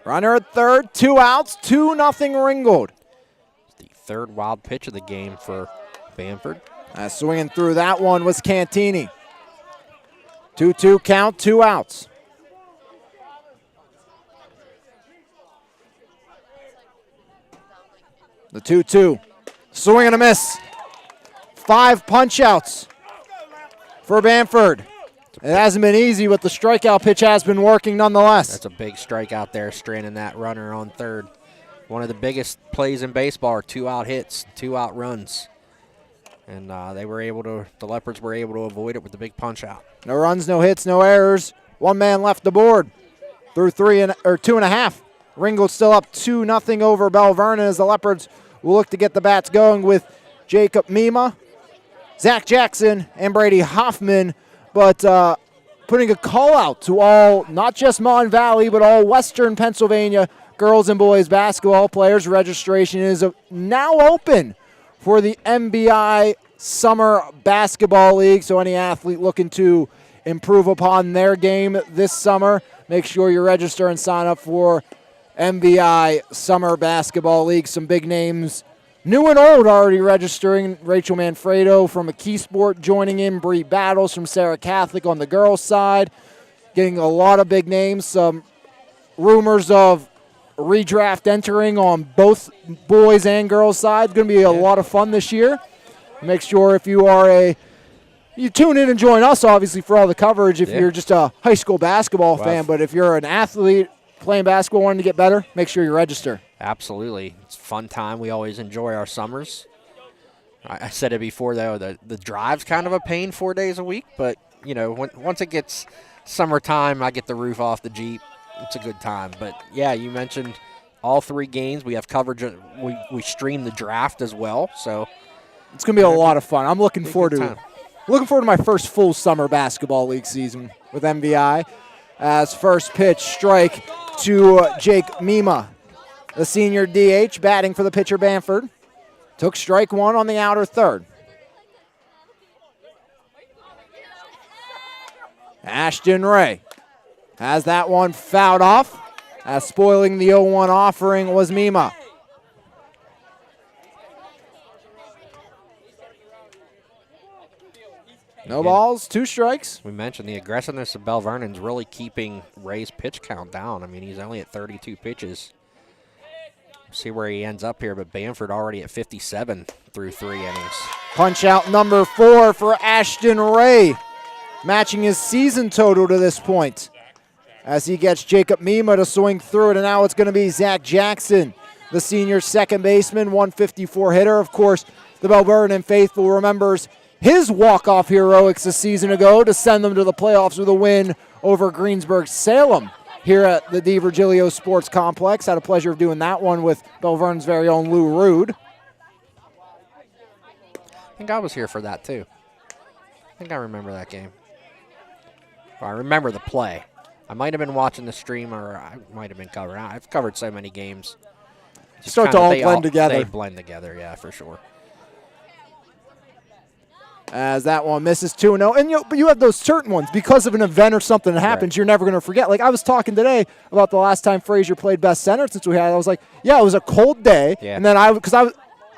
Runner at third, 2 outs, 2-0 Ringgold. The 3rd wild pitch of the game for Bamford. Swinging through that one was Cantini. 2-2 count, 2 outs. The 2-2. Swing and a miss. 5 punch outs for Bamford. It hasn't been easy, but the strikeout pitch has been working nonetheless. That's a big strikeout there, stranding that runner on 3rd. One of the biggest plays in baseball are 2-out hits, 2-out runs. And the Leopards were able to avoid it with the big punch out. No runs, no hits, no errors. 1 man left the board through 2.5. Ringgold still up 2-0 over Belle Vernon as the Leopards will look to get the bats going with Jacob Mima, Zach Jackson, and Brady Hoffman. But putting a call out to all, not just Mon Valley, but all Western Pennsylvania girls and boys basketball players. Registration is now open for the MVI Summer Basketball League. So any athlete looking to improve upon their game this summer, make sure you register and sign up for MVI Summer Basketball League. Some big names, new and old, already registering. Rachel Manfredo from McKee Sport joining in. Bree Battles from Sarah Catholic on the girls' side. Getting a lot of big names. Some rumors of redraft entering on both boys and girls' side. Going to be a lot of fun this year. Make sure if you are you tune in and join us, obviously, for all the coverage if you're just a high school basketball fan. But if you're an athlete playing basketball, wanting to get better, make sure you register. Absolutely. It's a fun time. We always enjoy our summers. I said it before, though, the drive's kind of a pain 4 days a week, but, you know, once it gets summertime, I get the roof off the Jeep. It's a good time. But, yeah, you mentioned all 3 games. We have coverage. We stream the draft as well, so it's going to be a lot of fun. I'm looking forward to my first full summer basketball league season with MVI. As first pitch strike to Jake Mima, the senior DH, batting for the pitcher Bamford. Took strike 1 on the outer third. Ashton Ray has that one fouled off, as spoiling the 0-1 offering was Mima. No balls, 2 strikes. We mentioned the aggressiveness of Belle Vernon's really keeping Ray's pitch count down. I mean, he's only at 32 pitches. See where he ends up here, but Bamford already at 57 through 3 innings. Punch out number 4 for Ashton Ray, matching his season total to this point, as he gets Jacob Mima to swing through it, and now it's going to be Zach Jackson, the senior second baseman, 154 hitter. Of course, the Belle Vernon faithful remembers his walk-off heroics a season ago to send them to the playoffs with a win over Greensburg-Salem here at the DeVirgilio Sports Complex. Had a pleasure of doing that one with Belle Vernon's very own Lou Rude. I think I was here for that, too. I think I remember that game. Or I remember the play. I might have been watching the stream, or I might have been covering. I've covered so many games. Start to all blend together. They blend together, yeah, for sure. As that one misses 2-0. And you have those certain ones, because of an event or something that happens, right, you're never going to forget. Like, I was talking today about the last time Frazier played best center since we had it. I was like, yeah, it was a cold day. Yeah. And then I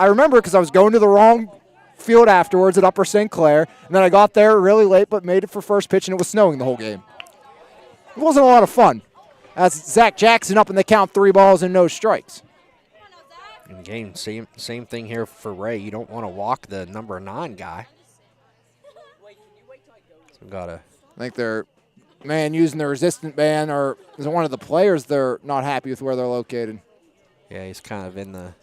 remember because I was going to the wrong field afterwards at Upper St. Clair. And then I got there really late, but made it for first pitch, and it was snowing the whole game. It wasn't a lot of fun. As Zach Jackson up in the count, 3 balls and no strikes. And again, same thing here for Ray. You don't want to walk the number 9 guy. I think they're, using the resistant ban, or is it one of the players they're not happy with where they're located? Yeah, he's kind of in the...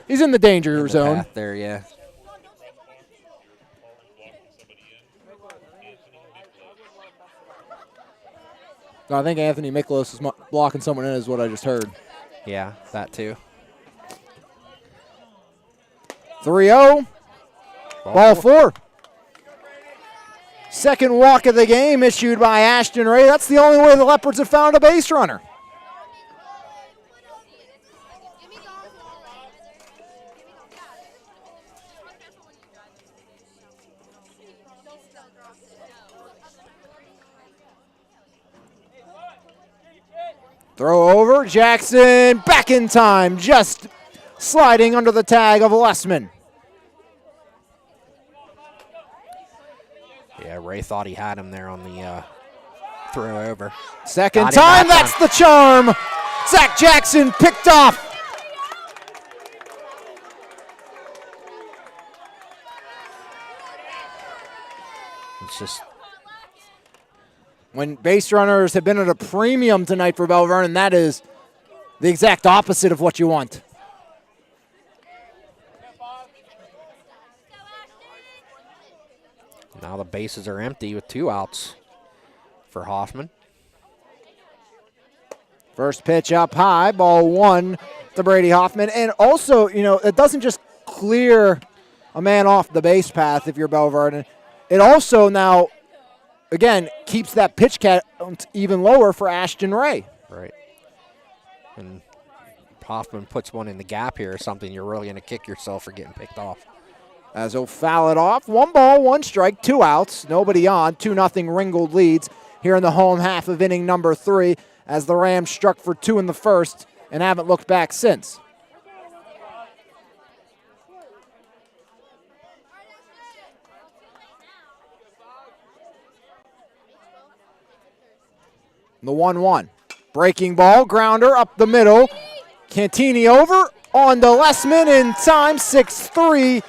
He's in the danger zone. Path there, yeah. No, I think Anthony Miklos is blocking someone in, is what I just heard. Yeah, that too. 3-0. Ball 4. Second walk of the game issued by Ashton Ray. That's the only way the Leopards have found a base runner. Throw over, Jackson back in time, just sliding under the tag of Lessman. Yeah, Ray thought he had him there on the throw over. Second time, that's the charm. Zach Jackson picked off. It's just... When base runners have been at a premium tonight for Belle Vernon, that is the exact opposite of what you want. Now the bases are empty with 2 outs for Hoffman. First pitch up high, ball 1 to Brady Hoffman. And also, it doesn't just clear a man off the base path if you're Belle Vernon. It also now, again, keeps that pitch count even lower for Ashton Ray. Right. And Hoffman puts one in the gap here or something, you're really going to kick yourself for getting picked off. As he'll foul it off. 1 ball, 1 strike, 2 outs. Nobody on. 2-0 Ringgold leads here in the home half of inning number 3 as the Rams struck for 2 in the first and haven't looked back since. The 1-1. Breaking ball, grounder up the middle. Cantini over, on to Lessman in time, 6-3.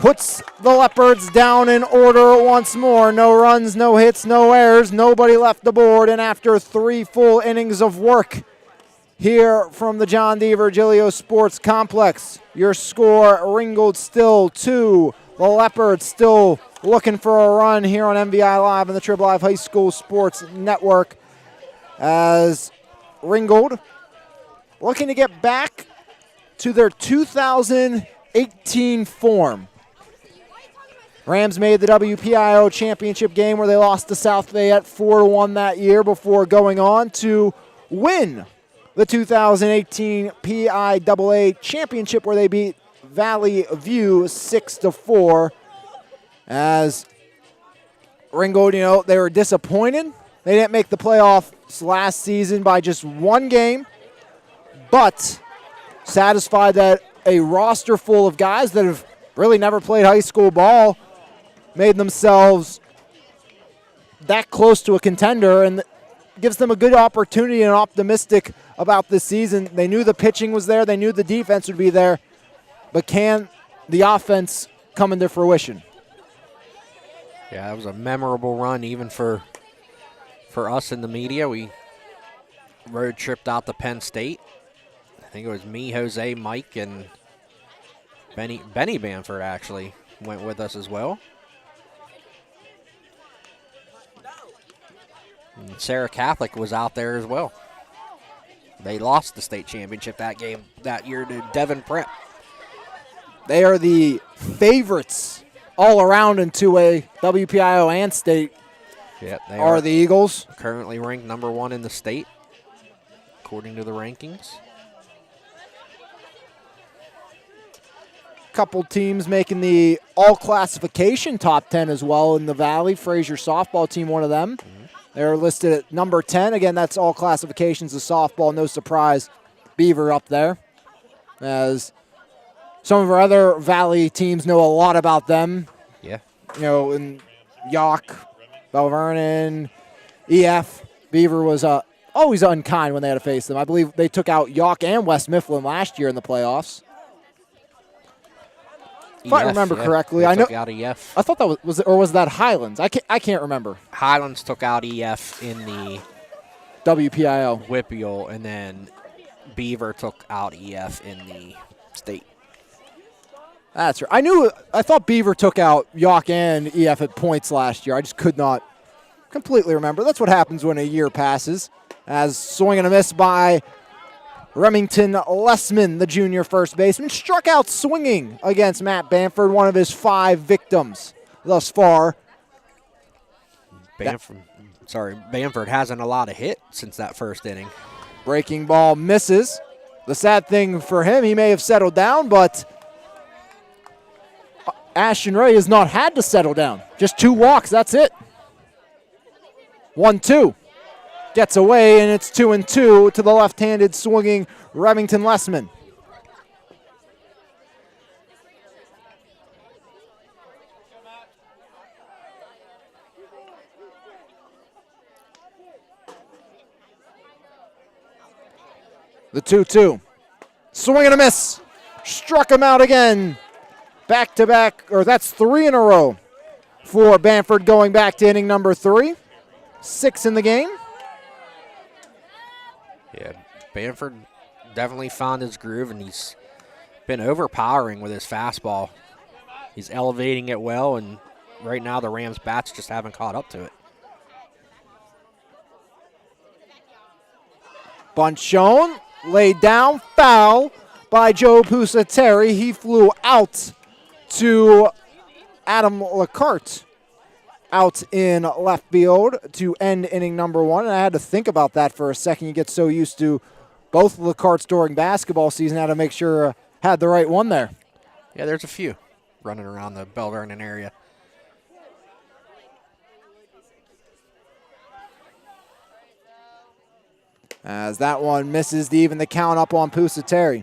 puts the Leopards down in order once more. No runs, no hits, no errors, nobody left the board. And after 3 full innings of work here from the John D. Virgilio Sports Complex, your score, Ringgold still 2. The Leopards still looking for a run here on MVI Live and the Triple Live High School Sports Network, as Ringgold looking to get back to their 2018 form. Rams made the WPIO championship game where they lost to South Fayette 4-1 that year before going on to win the 2018 PIAA championship where they beat Valley View 6-4. As Ringgold, they were disappointed. They didn't make the playoffs last season by just 1 game, but satisfied that a roster full of guys that have really never played high school ball made themselves that close to a contender, and gives them a good opportunity and optimistic about this season. They knew the pitching was there. They knew the defense would be there. But can the offense come into fruition? Yeah, that was a memorable run even for us in the media. We road tripped out to Penn State. I think it was me, Jose, Mike, and Benny Bamford actually went with us as well. And Sarah Catholic was out there as well. They lost the state championship that year to Devon Prep. They are the favorites all around in 2A, WPIO and state. Yeah, they are the Eagles. Currently ranked number 1 in the state, according to the rankings. Couple teams making the all-classification top 10 as well in the Valley. Fraser softball team, one of them. They're listed at number 10. Again, that's all classifications of softball. No surprise, Beaver up there. As some of our other Valley teams know a lot about them. Yeah. In York, Belle Vernon, EF. Beaver was always unkind when they had to face them. I believe they took out York and West Mifflin last year in the playoffs. If I remember correctly, I know. Out EF. I thought that was that Highlands? I can't remember. Highlands took out EF in the WPIO WPIO, and then Beaver took out EF in the state. That's right. I thought Beaver took out York and EF at points last year. I just could not completely remember. That's what happens when a year passes. As swing and a miss by Remington Lessman, the junior first baseman, struck out swinging against Matt Bamford, one of his 5 victims thus far. Bamford hasn't a lot of hit since that first inning. Breaking ball misses. The sad thing for him, he may have settled down, but Ashton Ray has not had to settle down. Just 2 walks, that's it. 1-2. Gets away, and it's 2-2 to the left-handed swinging Remington Lessman. The 2-2. Swing and a miss. Struck him out again. Back-to-back, or that's 3 in a row for Bamford going back to inning number 3. 6 in the game. Yeah, Bamford definitely found his groove, and he's been overpowering with his fastball. He's elevating it well, and right now the Rams' bats just haven't caught up to it. Bunt shown, laid down, foul by Joe Pusateri. He flew out to Adam LaCarte out in left field to end inning number 1. And I had to think about that for a second. You get so used to both LaCartes during basketball season, how to make sure had the right one there. Yeah, there's a few running around the Belle Vernon area. As that one misses to even the count up on Pusateri.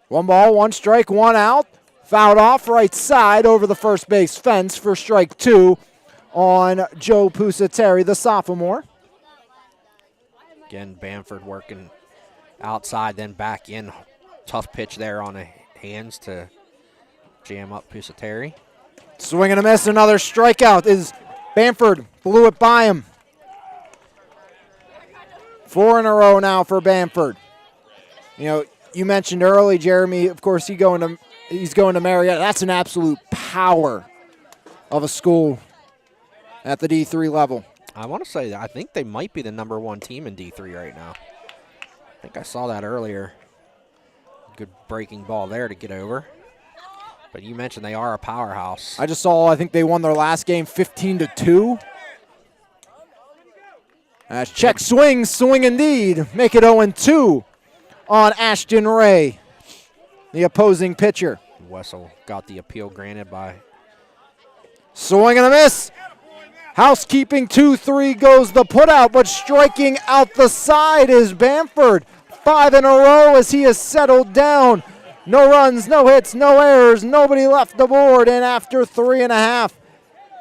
One ball, 1 strike, 1 out. Fouled off right side over the first base fence for strike 2 on Joe Pusateri, the sophomore. Again, Bamford working outside, then back in. Tough pitch there on the hands to jam up Pusateri. Swing and a miss. Another strikeout is Bamford. Blew it by him. 4 in a row now for Bamford. You know, you mentioned early, Jeremy, of course, he's going to Marietta. That's an absolute power of a school at the D3 level. I want to say, I think they might be the #1 team in D3 right now. I think I saw that earlier. Good breaking ball there to get over. But you mentioned they are a powerhouse. I just saw, I think they won their last game 15-2. Check swing, swing indeed. Make it 0-2 on Ashton Ray, the opposing pitcher. Wessel got the appeal granted by. Swing and a miss. Housekeeping 2-3 goes the putout, but striking out the side is Bamford. 5 in a row as he has settled down. No runs, no hits, no errors, nobody left the board, and after 3.5,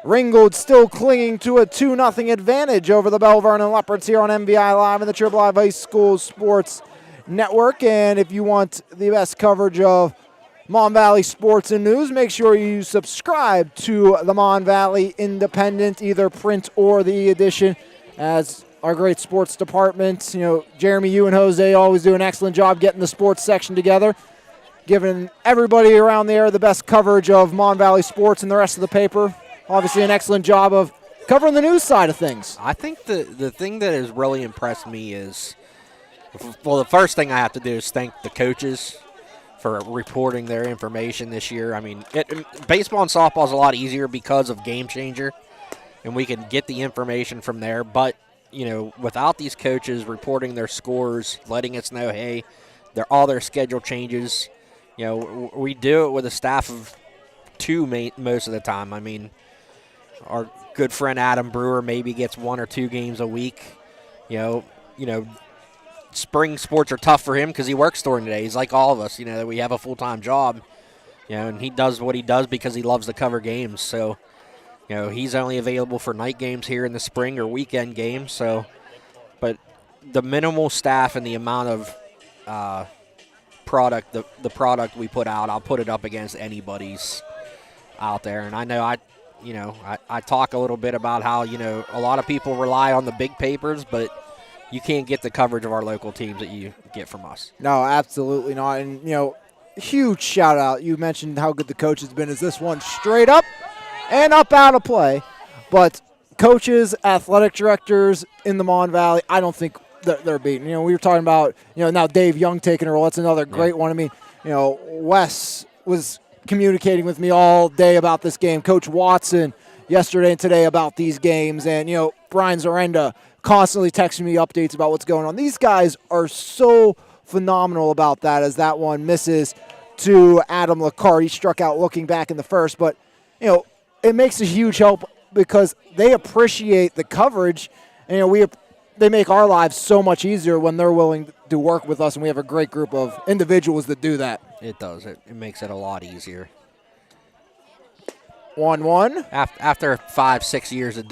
Ringgold still clinging to a 2-0 advantage over the Belle Vernon Leopards here on MVI Live and the Triple I High School Sports Network. And if you want the best coverage of Mon Valley sports and news, make sure you subscribe to the Mon Valley Independent, either print or the e-edition, as our great sports department. You know, Jeremy, you and Jose always do an excellent job getting the sports section together, giving everybody around the area the best coverage of Mon Valley sports and the rest of the paper. Obviously an excellent job of covering the news side of things. I think the thing that has really impressed me is, well, the first thing I have to do is thank the coaches for reporting their information this year. I mean, baseball and softball is a lot easier because of Game Changer, and we can get the information from there. But, you know, without these coaches reporting their scores, letting us know, hey, all their schedule changes, you know, we do it with a staff of 2 most of the time. I mean, our good friend Adam Brewer maybe gets 1 or 2 games a week. You know, spring sports are tough for him because he works during the day. He's like all of us, you know, that we have a full-time job, you know, and he does what he does because he loves to cover games. So, you know, he's only available for night games here in the spring or weekend games. So, but the minimal staff and the amount of product, the product we put out, I'll put it up against anybody's out there. And I know I talk a little bit about how, you know, a lot of people rely on the big papers, but you can't get the coverage of our local teams that you get from us. No, absolutely not. And, you know, huge shout out. You mentioned how good the coach has been. Is this one straight up and up out of play? But coaches, athletic directors in the Mon Valley, I don't think they're beaten. You know, we were talking about, you know, now Dave Young taking a role. That's another great one. I mean, you know, Wes was communicating with me all day about this game. Coach Watson yesterday and today about these games. And, you know, Brian Zarenda constantly texting me updates about what's going on. These guys are so phenomenal about that, as that one misses to Adam Lacarte. He struck out looking back in the first. But, you know, it makes a huge help because they appreciate the coverage. And, you know, they make our lives so much easier when they're willing to work with us, and we have a great group of individuals that do that. It does. It makes it a lot easier. 1-1. After 5-6 years of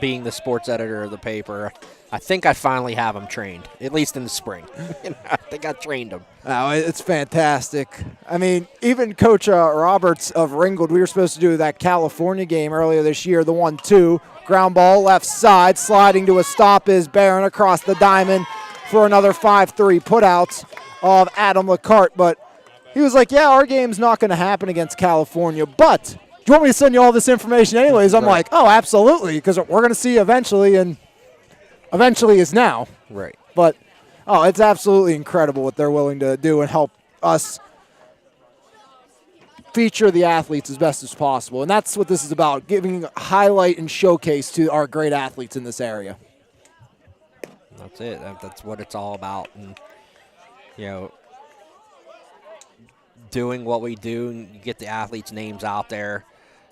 being the sports editor of the paper, I think I finally have them trained, at least in the spring. I think I trained them. Oh, it's fantastic. I mean, even Coach Roberts of Ringgold, we were supposed to do that California game earlier this year, the 1-2. Ground ball left side, sliding to a stop is Barron across the diamond for another 5-3 putouts of Adam Lacarte. But he was like, yeah, our game's not going to happen against California, but do you want me to send you all this information anyways? I'm like, oh, absolutely, because we're going to see eventually, and eventually is now. Right. But, oh, it's absolutely incredible what they're willing to do and help us feature the athletes as best as possible. And that's what this is about, giving highlight and showcase to our great athletes in this area. That's it. That's what it's all about. And, you know, doing what we do, and you get the athletes' names out there.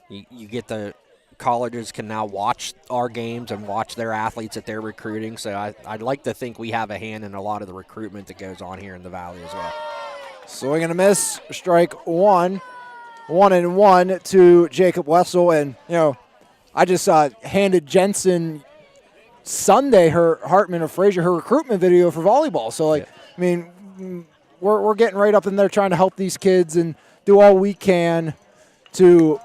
You get the colleges can now watch our games and watch their athletes that they're recruiting. So I'd like to think we have a hand in a lot of the recruitment that goes on here in the Valley as well. Swing and a miss, strike one. 1-1 to Jacob Wessel. And, you know, I just handed Jensen Sunday, her Hartman or Frazier, her recruitment video for volleyball. So, like, I mean, we're getting right up in there trying to help these kids and do all we can to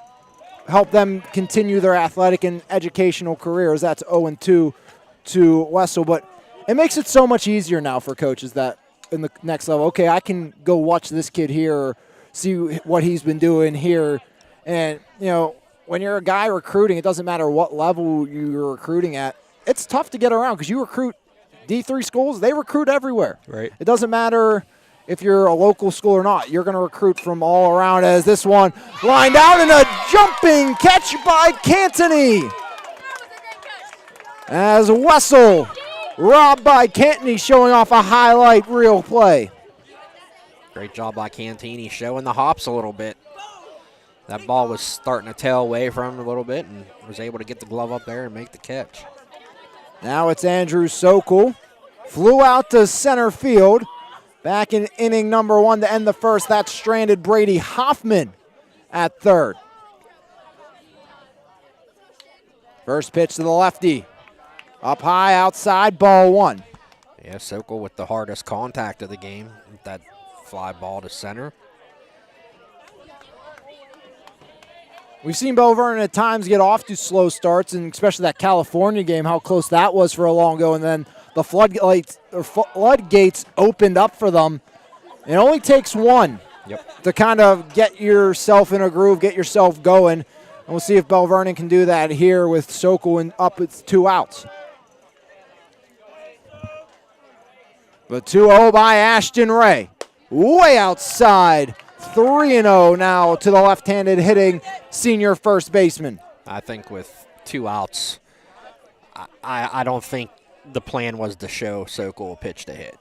help them continue their athletic and educational careers. That's 0-2 to Wessel. But it makes it so much easier now for coaches that in the next level, okay, I can go watch this kid here or see what he's been doing here. And, you know, when you're a guy recruiting, it doesn't matter what level you're recruiting at. It's tough to get around because you recruit D3 schools. They recruit everywhere. Right. It doesn't matter if you're a local school or not. You're going to recruit from all around as this one lined out and a jumping catch by Cantini. As Wessel robbed by Cantini, showing off a highlight reel play. Great job by Cantini, showing the hops a little bit. That ball was starting to tail away from him a little bit and was able to get the glove up there and make the catch. Now it's Andrew Sokol. Flew out to center field. Back in inning number 1 to end the first. That's stranded Brady Hoffman at third. First pitch to the lefty. Up high outside, ball 1. Yeah, Sokol with the hardest contact of the game with that fly ball to center. We've seen Belle Vernon at times get off to slow starts, and especially that California game, how close that was for a long go, and then the floodgates opened up for them. It only takes one to kind of get yourself in a groove, get yourself going, and we'll see if Belle Vernon can do that here with Sokol and up with 2 outs. The 2-0 by Ashton Ray. Way outside. 3-0 now to the left-handed hitting senior first baseman. I think with 2 outs, I don't think the plan was to show Sokol a pitch to hit.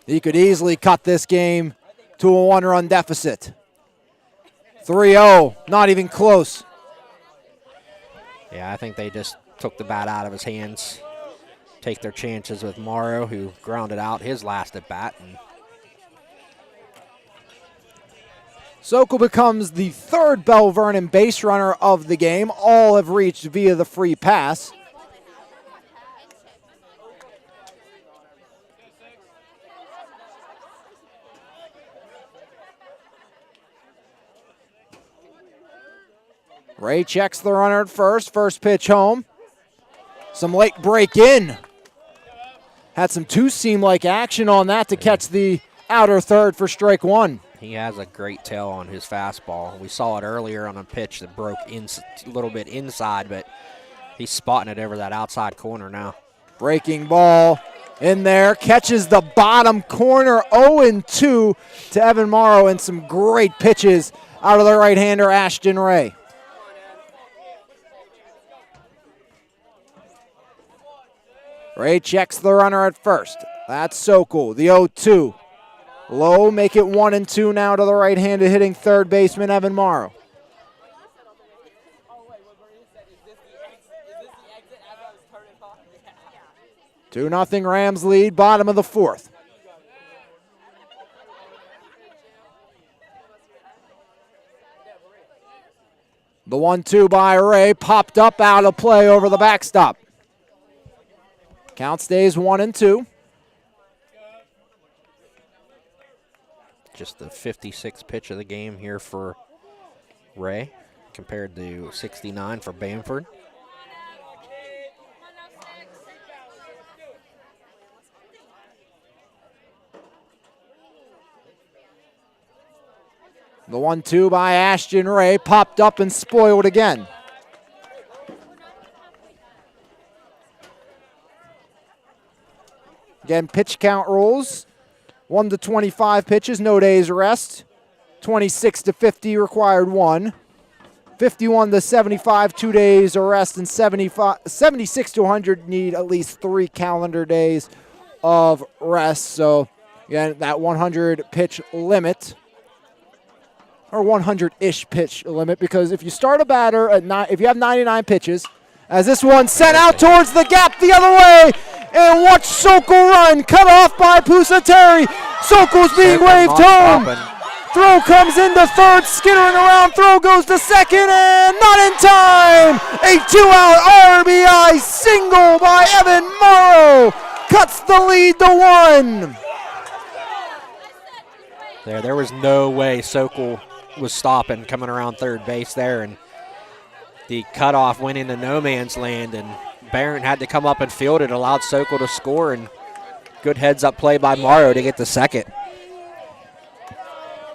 He could easily cut this game to a 1-run deficit. 3-0, not even close. Yeah, I think they just took the bat out of his hands, take their chances with Morrow, who grounded out his last at bat. And Sokol becomes the 3rd Belle Vernon base runner of the game. All have reached via the free pass. Ray checks the runner at first. First pitch home. Some late break in. Had some two-seam-like action on that to catch the outer third for strike 1. he has a great tail on his fastball. We saw it earlier on a pitch that broke a little bit inside, but he's spotting it over that outside corner now. Breaking ball in there, catches the bottom corner, 0-2 to Evan Morrow, and some great pitches out of the right-hander, Ashton Ray. Ray checks the runner at first. That's Sokol, the 0-2. Low, make it 1-2 now to the right-handed hitting third baseman, Evan Morrow. 2-0 Rams lead, bottom of the fourth. The 1-2 by Ray popped up out of play over the backstop. Count stays 1-2. Just the 56th pitch of the game here for Ray compared to 69 for Bamford. The 1-2 by Ashton Ray popped up and spoiled again. Again, pitch count rules. 1 to 25 pitches, no days rest. 26 to 50 required 1. 51 to 75, 2 days of rest, and 76 to 100 need at least 3 calendar days of rest. So again, that 100 pitch limit, or 100-ish pitch limit, because if you start a batter at if you have 99 pitches, as this one sent out towards the gap the other way, and watch Sokol run, cut off by Pusateri. Sokol's being waved home. Throw comes into third, skittering around, throw goes to second, and not in time! A 2-out RBI single by Evan Morrow cuts the lead to 1. There was no way Sokol was stopping coming around third base there, and the cutoff went into no man's land, and Barron had to come up and field it, allowed Sokol to score, and good heads-up play by Morrow to get the second.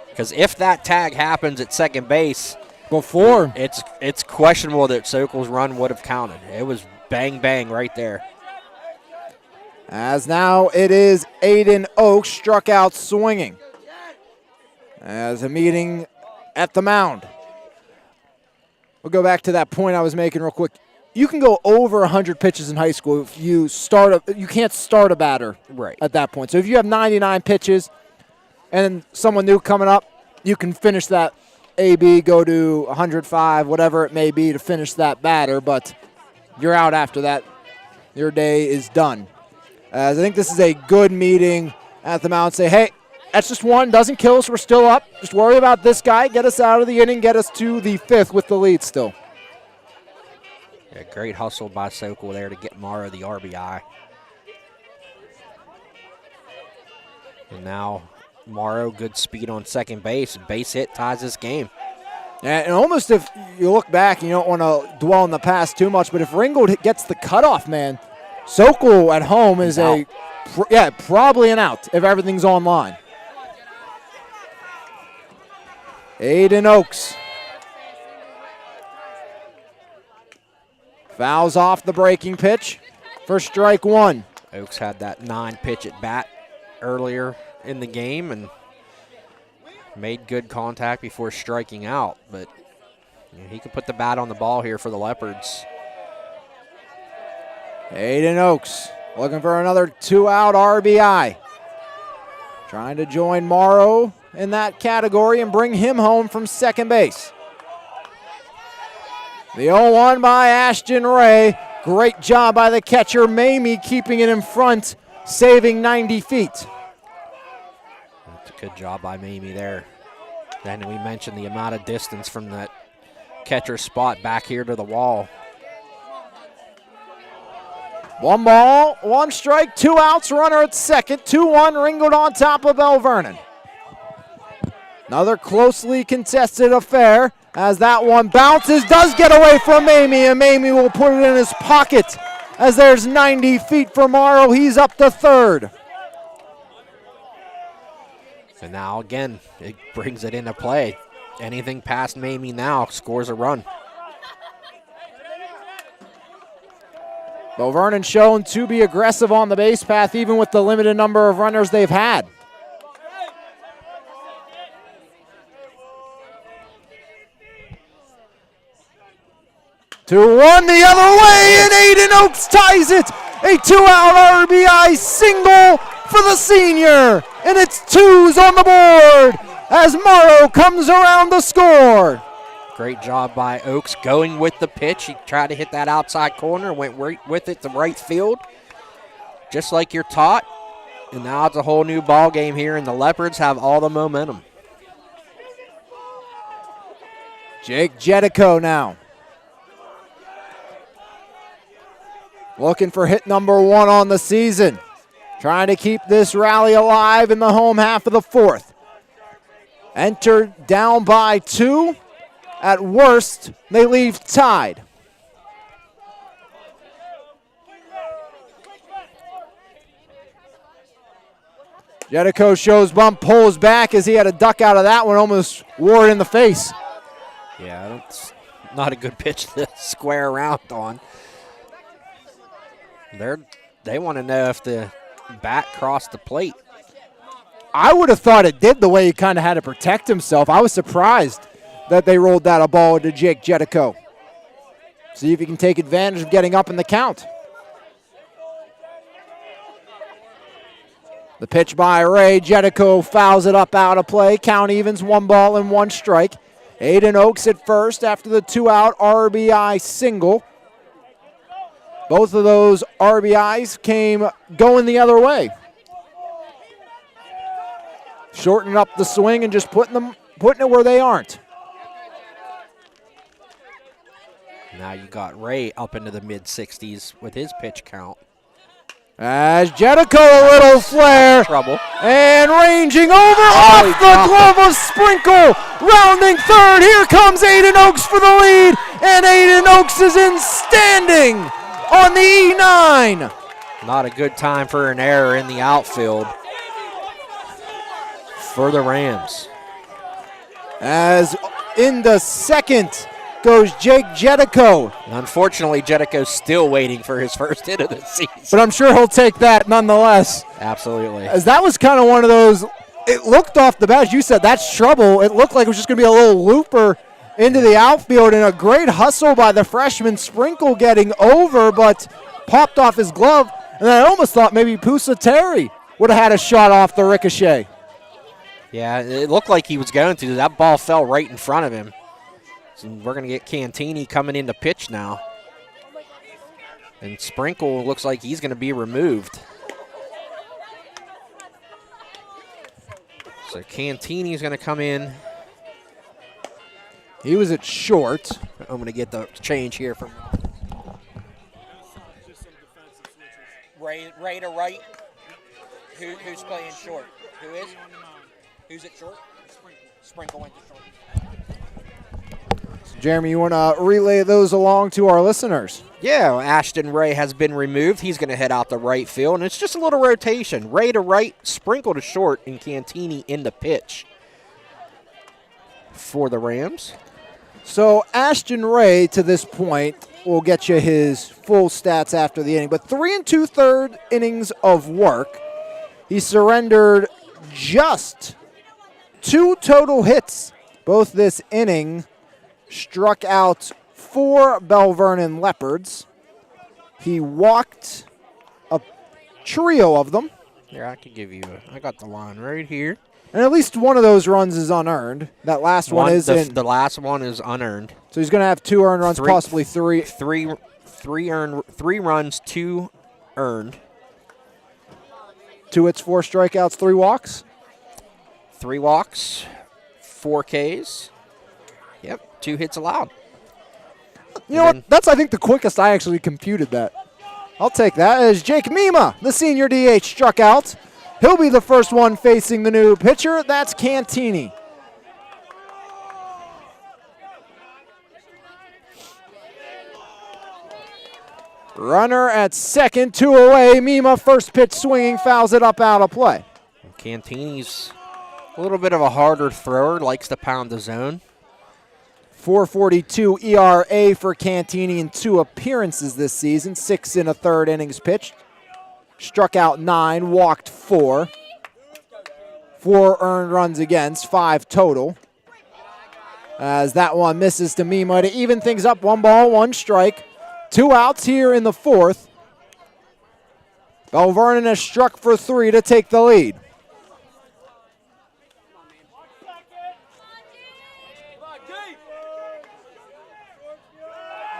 Because if that tag happens at second base, before it's questionable that Sokol's run would have counted. It was bang, bang right there. As now it is Aiden Oaks struck out swinging. As a meeting at the mound. We'll go back to that point I was making real quick. You can go over 100 pitches in high school if you you can't start a batter right at that point. So if you have 99 pitches and someone new coming up, you can finish that AB, go to 105, whatever it may be to finish that batter, but you're out after that. Your day is done. As I think this is a good meeting at the mound. Say, hey, that's just one. Doesn't kill us. We're still up. Just worry about this guy. Get us out of the inning. Get us to the 5th with the lead still. Yeah, great hustle by Sokol there to get Morrow the RBI. And now Morrow, good speed on second base. Base hit ties this game. And almost if you look back, you don't want to dwell in the past too much, but if Ringgold gets the cutoff, man, Sokol at home is probably an out if everything's online. Aiden Oaks fouls off the breaking pitch for strike 1. Oaks had that 9-pitch at bat earlier in the game and made good contact before striking out, but he could put the bat on the ball here for the Leopards. Aiden Oaks looking for another 2-out RBI. Trying to join Morrow in that category and bring him home from second base. The 0-1 by Ashton Ray. Great job by the catcher, Mamie, keeping it in front, saving 90 feet. That's a good job by Mamie there. Then we mentioned the amount of distance from that catcher spot back here to the wall. 1 ball, 1 strike, 2 outs, runner at second. 2-1, Ringgold on top of Belle Vernon. Another closely contested affair as that one bounces, does get away from Mamie, and Mamie will put it in his pocket as there's 90 feet for Morrow. He's up to third. And now again, it brings it into play. Anything past Mamie now scores a run. Belle Vernon shown to be aggressive on the base path even with the limited number of runners they've had. Two one the other way, and Aiden Oaks ties it. A 2-out RBI single for the senior, and it's 2s on the board as Morrow comes around to score. Great job by Oaks going with the pitch. He tried to hit that outside corner, went right with it to right field, just like you're taught. And now it's a whole new ball game here, and the Leopards have all the momentum. Jake Jetico now. Looking for hit number 1 on the season. Trying to keep this rally alive in the home half of the 4th. Entered down by 2. At worst, they leave tied. Jetico shows bump, pulls back as he had a duck out of that one, almost wore it in the face. Yeah, that's not a good pitch to square around on. They want to know if the bat crossed the plate. I would have thought it did the way he kind of had to protect himself. I was surprised that they rolled that a ball to Jake Jetico. See if he can take advantage of getting up in the count. The pitch by Ray. Jetico fouls it up out of play. Count evens, 1 ball and 1 strike. Aiden Oaks at first after the 2-out RBI single. Both of those RBIs came going the other way. shortening up the swing and just putting it where they aren't. Now you got Ray up into the mid-60s with his pitch count. As Jedico, a little flare. Trouble. And ranging over off the glove of Sprinkle. Rounding third. Here comes Aiden Oaks for the lead. And Aiden Oaks is in standing on the E9. Not a good time for an error in the outfield for the Rams. As in the second goes Jake Jedico. Unfortunately, Jedico's still waiting for his first hit of the season. But I'm sure he'll take that nonetheless. Absolutely. As that was kind of one of those, it looked off the bat, as you said, that's trouble. It looked like it was just going to be a little looper into the outfield, and a great hustle by the freshman Sprinkle getting over, but popped off his glove. And I almost thought maybe Pusa Terry would have had a shot off the ricochet. Yeah, it looked like he was going to. That ball fell right in front of him. So we're going to get Cantini coming in to pitch now. And Sprinkle looks like he's going to be removed. So Cantini's going to come in. He was at short. I'm going to get the change here from Ray to right. Who's playing short? Who is? Who's at short? Sprinkle went to short. Jeremy, you want to relay those along to our listeners? Yeah, Ashton Ray has been removed. He's going to head out the right field, and it's just a little rotation. Ray to right, Sprinkle to short, and Cantini in the pitch for the Rams. So Ashton Ray, to this point, will get you his full stats after the inning, but 3 2/3 innings of work. He surrendered just 2 total hits, both this inning. Struck out 4 Belle Vernon Leopards. He walked a trio of them. Here, I can give you I got the line right here. And at least one of those runs is unearned. That last one is in. The last one is unearned. So he's going to have 2 earned runs, possibly 3. Three runs, 2 earned. 2 hits, 4 strikeouts, 3 walks. 3 walks, 4 Ks. Yep, 2 hits allowed. You know what? That's, I think, the quickest I actually computed that. I'll take that. As Jake Mima, the senior DH, struck out. He'll be the first one facing the new pitcher. That's Cantini. Runner at second, 2 away. Mima, first pitch swinging, fouls it up out of play. Cantini's a little bit of a harder thrower, likes to pound the zone. 4.42 ERA for Cantini in 2 appearances this season. 6 1/3 innings pitched. Struck out 9, walked 4. 4 earned runs against, 5 total. As that one misses to Mima to even things up. 1 ball, 1 strike. 2 outs here in the 4th. Belle Vernon has struck for 3 to take the lead.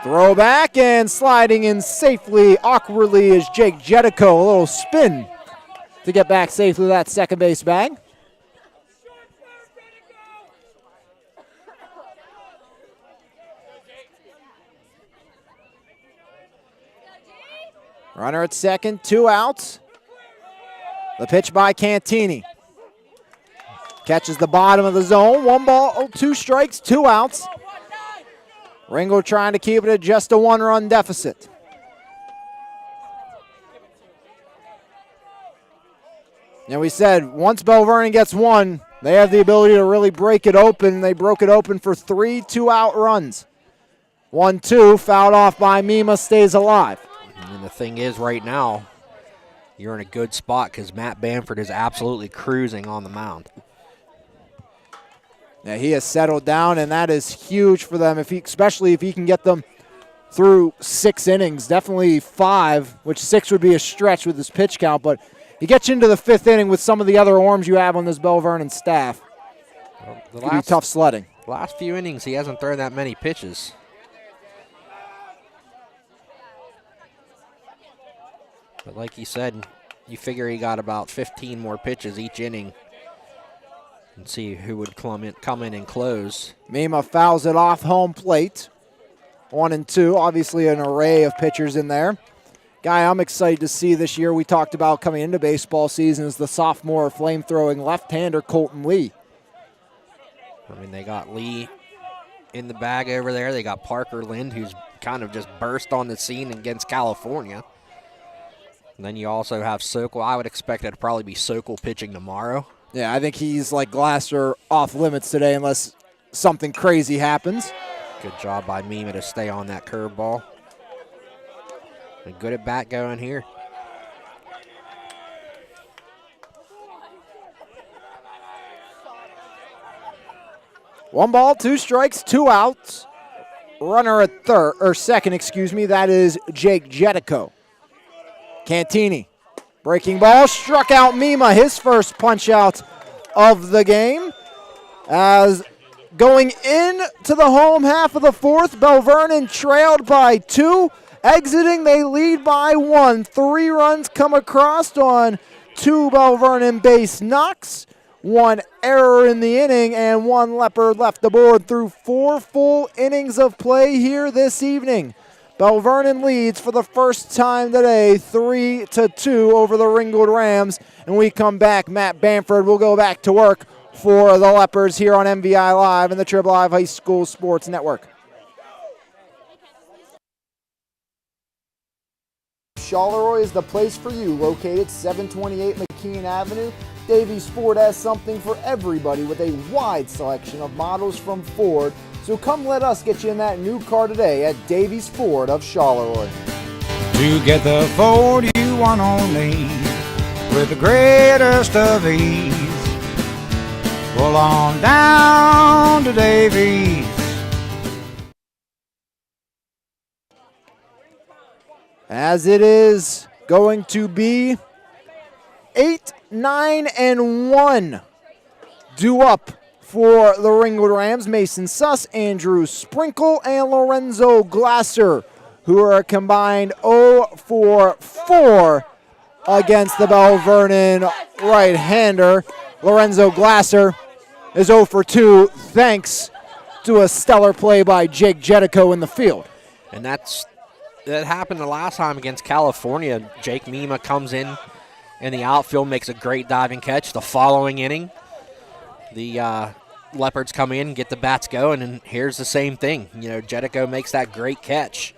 Throw back and sliding in safely, awkwardly, is Jake Jedico. A little spin to get back safely to that second base bag. Runner at second, 2 outs. The pitch by Cantini. Catches the bottom of the zone. 1 ball, 2 strikes, 2 outs. Ringgold trying to keep it at just a 1-run deficit. And we said once Belle Vernon gets 1, they have the ability to really break it open. They broke it open for 3 2-out runs. 1-2, fouled off by Mima, stays alive. And the thing is, right now, you're in a good spot because Matt Bamford is absolutely cruising on the mound. Yeah, he has settled down, and that is huge for them, especially if he can get them through 6 innings, definitely 5, which 6 would be a stretch with his pitch count, but he gets you into the 5th inning with some of the other arms you have on this Belle Vernon staff. It could be tough sledding. Last few innings, he hasn't thrown that many pitches. But like you said, you figure he got about 15 more pitches each inning And see who would come in and close. Mima fouls it off home plate. 1 and 2, obviously an array of pitchers in there. Guy I'm excited to see this year, we talked about coming into baseball season, is the sophomore flame-throwing left-hander Colton Lee. I mean, they got Lee in the bag over there. They got Parker Lind, who's kind of just burst on the scene against California. And then you also have Sokol. I would expect it to probably be Sokol pitching tomorrow. Yeah, I think he's like Glasser, off limits today unless something crazy happens. Good job by Mima to stay on that curveball. A good at bat going here. One ball, 2 strikes, 2 outs. Runner at second, excuse me. That is Jake Jetico. Cantini, breaking ball, struck out Mima, his first punch out of the game. As going into the home half of the 4th, Belle Vernon trailed by 2. Exiting, they lead by 1. 3 runs come across on 2 Belle Vernon base knocks. 1 error in the inning, and 1 Leopard left the board through 4 full innings of play here this evening. Belle Vernon leads for the first time today, 3-2 over the Ringgold Rams. And we come back, Matt Bamford will go back to work for the Leopards here on MVI Live and the Triple Live High School Sports Network. Charleroi is the place for you, located 728 McKean Avenue. Davies Ford has something for everybody with a wide selection of models from Ford. So come let us get you in that new car today at Davies Ford of Charleroi. To get the Ford you want only with the greatest of ease. Pull on down to Davies. As it is going to be 8, 9, and 1 due up for the Ringgold Rams. Mason Suss, Andrew Sprinkle, and Lorenzo Glasser, who are combined 0 for 4 against the Belle Vernon right-hander. Lorenzo Glasser is 0 for 2 thanks to a stellar play by Jake Jetico in the field. And that happened the last time against California. Jake Mima comes in the outfield, makes a great diving catch. The following inning, the Leopards come in, get the bats going, and here's the same thing. You know, Jetico makes that great catch.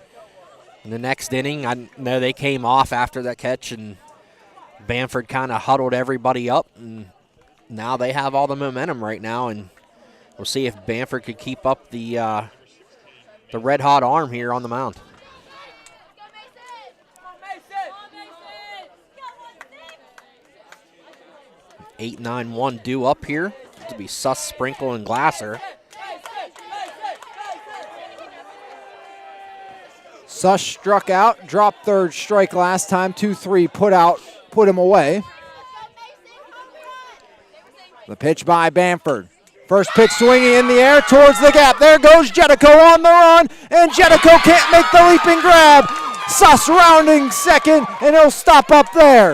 In the next inning, I know they came off after that catch, and Bamford kind of huddled everybody up, and now they have all the momentum right now, and we'll see if Bamford could keep up the red-hot arm here on the mound. 8-9-1 due up here to be Suss, Sprinkle, and Glasser. Suss struck out, dropped third strike last time, 2-3 put him away. The pitch by Bamford. First pitch swinging in the air towards the gap. There goes Jetico on the run, and Jetico can't make the leaping grab. Suss rounding second, and he'll stop up there.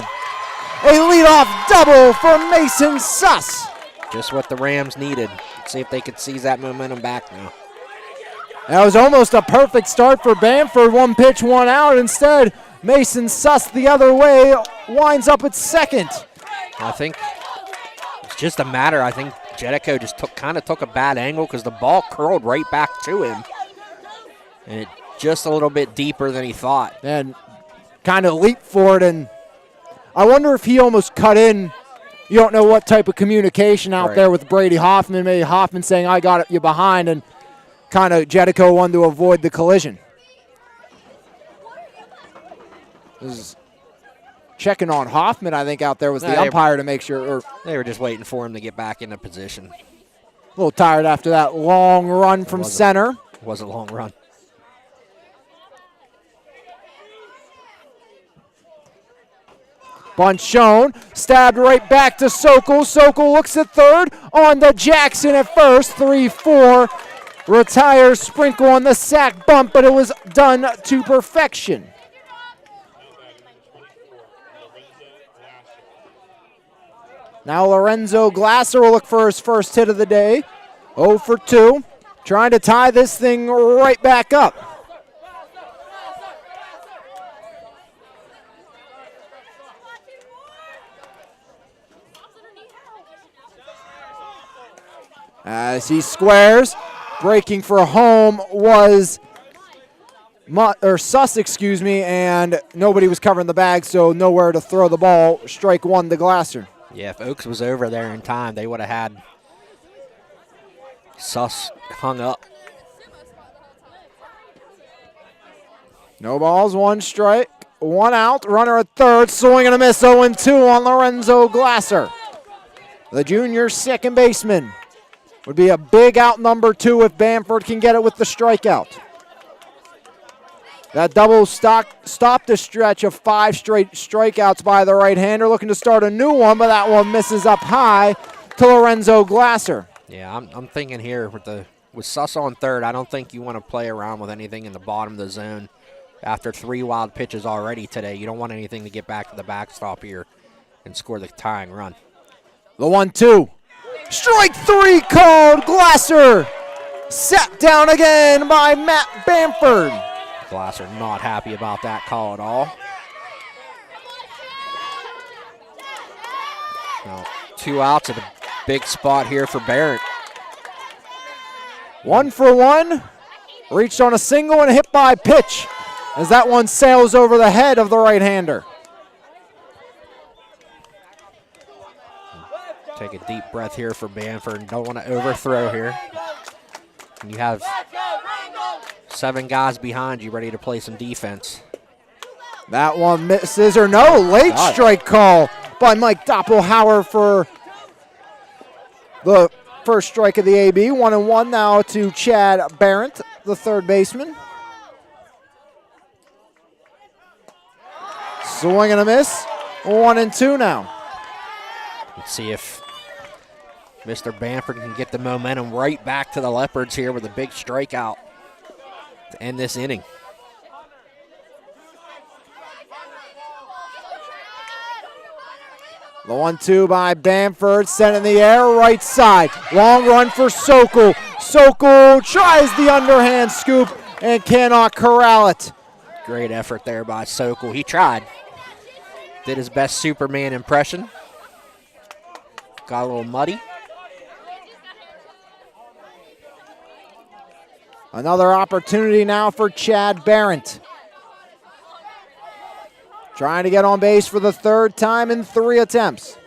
A leadoff double for Mason Suss. Just what the Rams needed. Let's see if they could seize that momentum back now. That was almost a perfect start for Bamford. 1 pitch, 1 out. Instead, Mason Suss the other way winds up at second. I think it's just a matter. I think Jetico just kind of took a bad angle because the ball curled right back to him. And it just a little bit deeper than he thought. And kind of leaped for it, and I wonder if he almost cut in. You don't know what type of communication out there with Brady Hoffman. Maybe Hoffman saying, I got you behind, and kind of Jetico wanted to avoid the collision. This is checking on Hoffman, I think, out there was the umpire to make sure. They were just waiting for him to get back into position. A little tired after that long run from center. It was a long run. Bunt shown, stabbed right back to Sokol. Sokol looks at third, on to Jackson at first, 3-4. Retires Sprinkle on the sack bump, but it was done to perfection. Now Lorenzo Glasser will look for his first hit of the day. 0 for 2. Trying to tie this thing right back up. As he squares, breaking for home was Suss, and nobody was covering the bag, so nowhere to throw the ball. Strike one to Glasser. Yeah, if Oaks was over there in time, they would have had Suss hung up. No balls, 1 strike, 1 out. Runner at third, swing and a miss. 0-2 on Lorenzo Glasser. The junior second baseman. Would be a big out number 2 if Bamford can get it with the strikeout. That double stopped a stretch of 5 straight strikeouts by the right-hander, looking to start a new one, but that one misses up high to Lorenzo Glasser. Yeah, I'm thinking here with Suss on third, I don't think you want to play around with anything in the bottom of the zone. After 3 wild pitches already today, you don't want anything to get back to the backstop here and score the tying run. The 1-2. Strike 3 called. Glasser set down again by Matt Bamford. Glasser not happy about that call at all. Now, 2 outs at a big spot here for Barrett. 1 for 1. Reached on a single and hit by pitch as that one sails over the head of the right-hander. Take a deep breath here for Bamford and don't want to overthrow here. And you have 7 guys behind you ready to play some defense. That one misses, or no, late strike call by Mike Doppelhauer for the first strike of the AB. 1-1 now to Chad Barrett, the third baseman. Swing and a miss. 1-2 now. Let's see if Mr. Bamford can get the momentum right back to the Leopards here with a big strikeout to end this inning. The 1-2 by Bamford, sent in the air, right side. Long run for Sokol. Sokol tries the underhand scoop and cannot corral it. Great effort there by Sokol. He tried. Did his best Superman impression. Got a little muddy. Another opportunity now for Chad Barrett. Trying to get on base for the 3rd time in 3 attempts.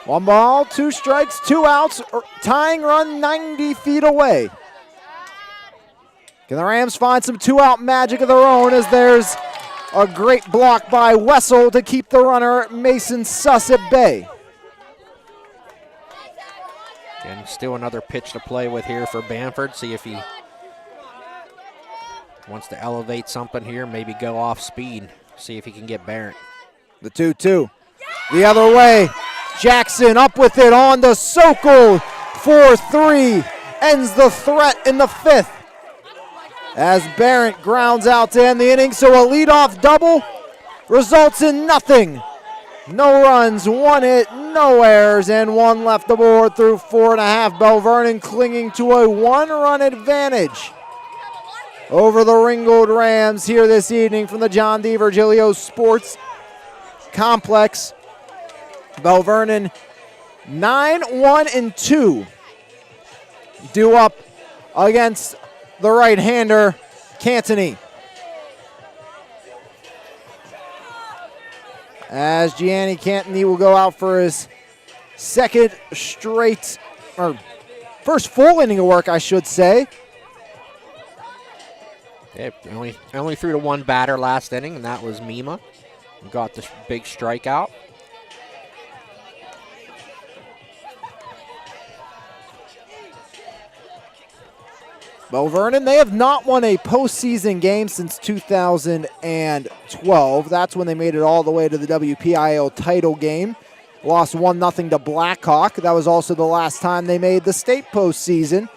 One ball, 2 strikes, 2 outs, tying run 90 feet away. Can the Rams find some 2-out magic of their own as there's a great block by Wessel to keep the runner Mason Suss at bay. And still another pitch to play with here for Bamford. See if he wants to elevate something here, maybe go off speed. See if he can get Barrett. The 2-2. The other way. Jackson up with it on to Sokol. 4-3 ends the threat in the 5th. As Barrett grounds out to end the inning, so a leadoff double results in nothing. No runs, 1 hit, no errors, and 1 left aboard through 4.5. Belle Vernon clinging to a 1-run advantage over the Ringgold Rams here this evening from the John D. Virgilio Sports Complex. Belle Vernon 9-1-2 due up against the right-hander Cantini. As Gianni Cantini will go out for his first full inning of work, I should say. Yeah, only threw to 1 batter last inning, and that was Mima. Got the big strikeout. Belle Vernon, they have not won a postseason game since 2012. That's when they made it all the way to the WPIL title game. lost 1-0 to Blackhawk. That was also the last time they made the state postseason.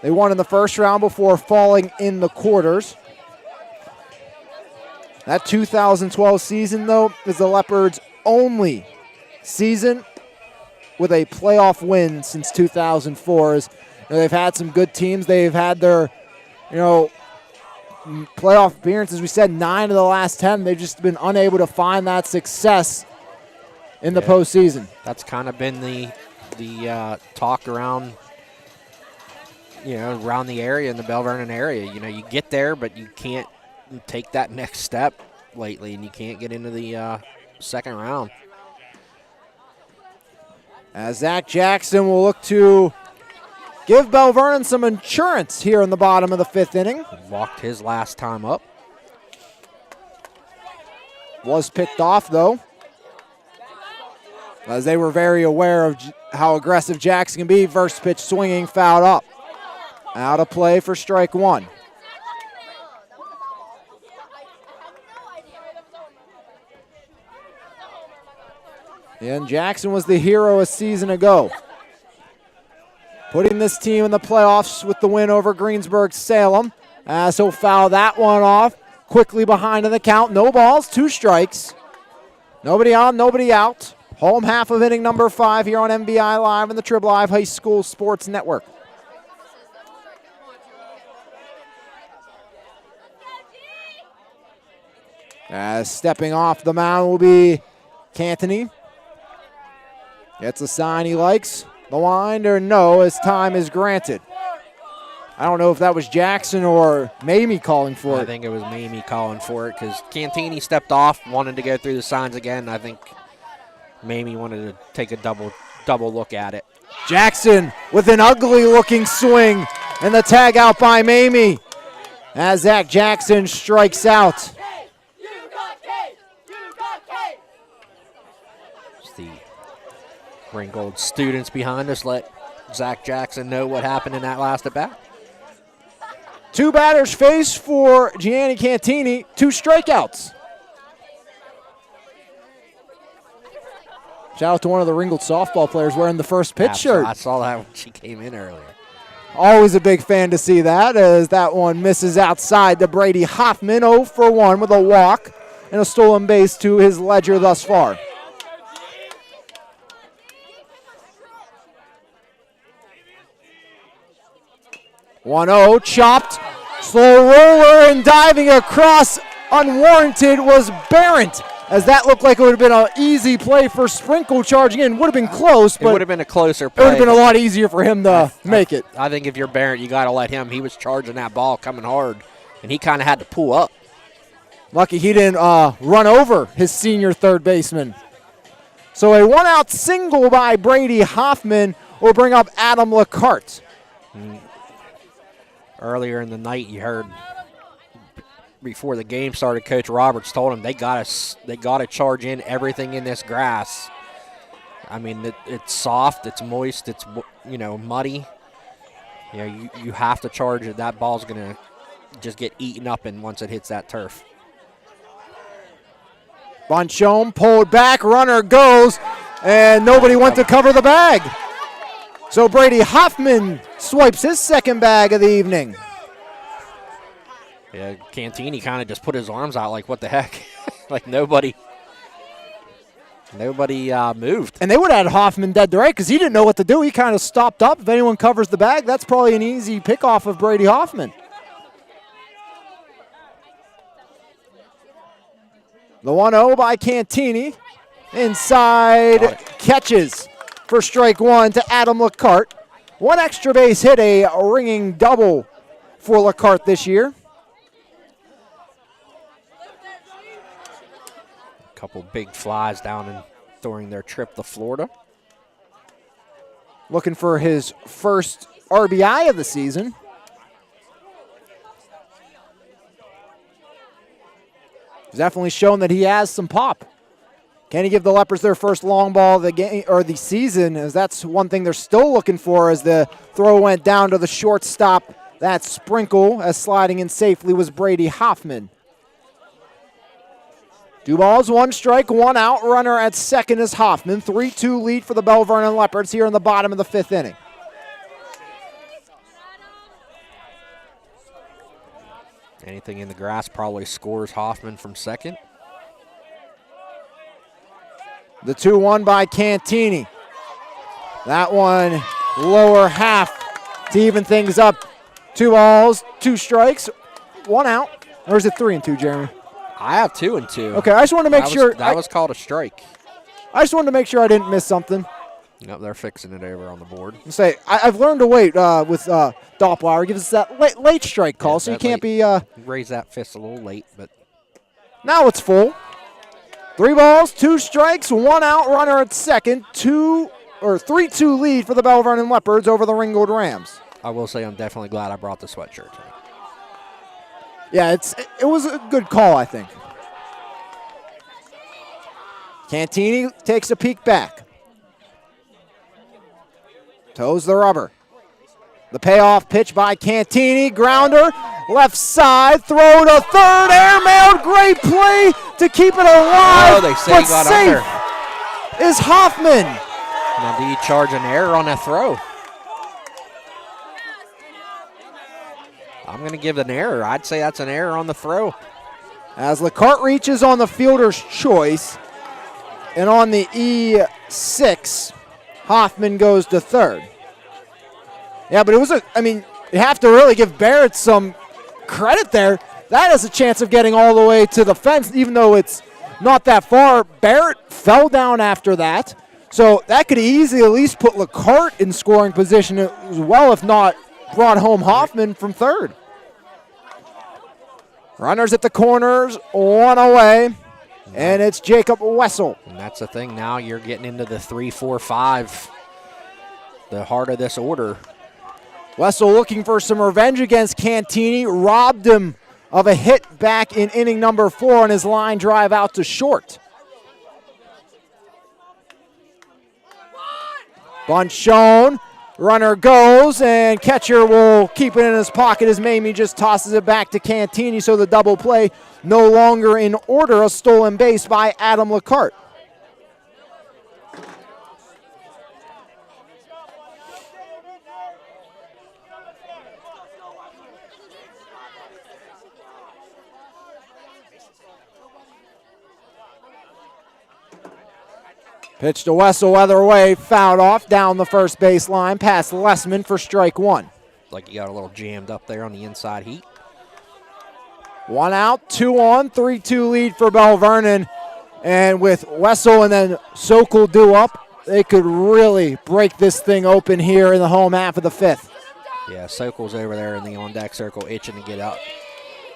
They won in the first round before falling in the quarters. That 2012 season, though, is the Leopards' only season with a playoff win since 2004. They've had some good teams. They've had their, playoff appearances. We said 9 of the last 10. They've just been unable to find that success in the postseason. That's kind of been the talk around, around the area, in the Belle Vernon area. You get there, but you can't take that next step lately, and you can't get into the second round. As Zach Jackson will look to give Belle Vernon some insurance here in the bottom of the 5th inning. Walked his last time up. Was picked off, though, as they were very aware of how aggressive Jackson can be. First pitch swinging, fouled up. Out of play for strike 1. And Jackson was the hero a season ago, putting this team in the playoffs with the win over Greensburg-Salem. As he'll foul that one off. Quickly behind in the count. No balls, 2 strikes. Nobody on, nobody out. Home half of inning number 5 here on MVI Live and the Trib Live High School Sports Network. As stepping off the mound will be Cantini. Gets a sign he likes. The winder, no, as time is granted. I don't know if that was Jackson or Mamie calling for it. I think it was Mamie calling for it because Cantini stepped off, wanted to go through the signs again. I think Mamie wanted to take a double look at it. Jackson with an ugly-looking swing, and the tag out by Mamie as Zach Jackson strikes out. The Ringgold students behind us let Zach Jackson know what happened in that last at bat. 2 batters faced for Gianni Cantini, 2 strikeouts. Shout out to one of the Ringgold softball players wearing the first pitch shirt. I saw that when she came in earlier. Always a big fan to see that, as that one misses outside to Brady Hoffman, 0 for 1 with a walk and a stolen base to his ledger thus far. 1-0, chopped, slow roller, and diving across unwarranted was Barrett, as that looked like it would have been an easy play for Sprinkle charging in. Would have been close, but it would have been a closer play. It would have been a lot easier for him to make it. I think if you're Barrett, you got to let him. He was charging that ball coming hard, and he kind of had to pull up. Lucky he didn't run over his senior third baseman. So a 1-out single by Brady Hoffman will bring up Adam LeCarte. Earlier in the night, you heard before the game started, Coach Roberts told him they got to charge in everything in this grass. I mean, it's soft, it's moist, it's muddy. You have to charge it. That ball's gonna just get eaten up in once it hits that turf. Bonchome pulled back, runner goes, and nobody went to cover the bag. So Brady Hoffman swipes his second bag of the evening. Yeah, Cantini kind of just put his arms out like, what the heck? Like nobody moved. And they would have had Hoffman dead to right because he didn't know what to do. He kind of stopped up. If anyone covers the bag, that's probably an easy pickoff of Brady Hoffman. The 1-0 by Cantini. Inside catches for strike 1 to Adam LeCarte. 1 extra base hit, a ringing double for LeCarte this year. A couple big flies down and during their trip to Florida. Looking for his first RBI of the season. He's definitely shown that he has some pop. Can he give the Leopards their first long ball of the game or the season? As that's one thing they're still looking for, as the throw went down to the shortstop. That Sprinkle, as sliding in safely was Brady Hoffman. 2 balls, 1 strike, 1 out. Runner at second is Hoffman. 3-2 lead for the Belle Vernon Leopards here in the bottom of the 5th inning. Anything in the grass probably scores Hoffman from second. The 2-1 by Cantini. That one lower half to even things up. 2 balls, 2 strikes, 1 out. Or is it 3-2, Jeremy? I have 2-2. Okay, I just wanted to make sure. That was called a strike. I just wanted to make sure I didn't miss something. Nope, they're fixing it over on the board. I've learned to wait with Doppler. Gives us that late strike call, so you can't be. Raise that fist a little late, but. Now it's full. 3 balls, 2 strikes, 1 out. Runner at second. 3-2 lead for the Belle Vernon Leopards over the Ringgold Rams. I will say I'm definitely glad I brought the sweatshirt today. Yeah, it was a good call, I think. Cantini takes a peek back. Toes the rubber. The payoff pitch by Cantini. Grounder, left side, throw to third, airmailed. Great play to keep it alive. Oh, they say but he got safe under. is Hoffman. Now, do you charge an error on that throw? I'm going to give an error. I'd say that's an error on the throw. As Lecarte reaches on the fielder's choice, and on the E6, Hoffman goes to third. Yeah, but you have to really give Barrett some credit there. That has a chance of getting all the way to the fence, even though it's not that far. Barrett fell down after that. So that could easily at least put Lecarte in scoring position as well, if not brought home Hoffman from third. Runners at the corners, 1 away, and it's Jacob Wessel. And that's the thing. Now you're getting into the 3, 4, 5, the heart of this order. Wessel looking for some revenge against Cantini, robbed him of a hit back in inning number 4 on his line drive out to short. Bunt shown. Runner goes, and catcher will keep it in his pocket as Mamie just tosses it back to Cantini, so the double play no longer in order. A stolen base by Adam Lecarte. Pitch to Wessel, other way, fouled off down the first baseline, past Lessman for strike 1. Like you got a little jammed up there on the inside heat. 1 out, 2 on, 3-2 lead for Belle Vernon. And with Wessel and then Sokol due up, they could really break this thing open here in the home half of the 5th. Yeah, Sokol's over there in the on-deck circle itching to get up.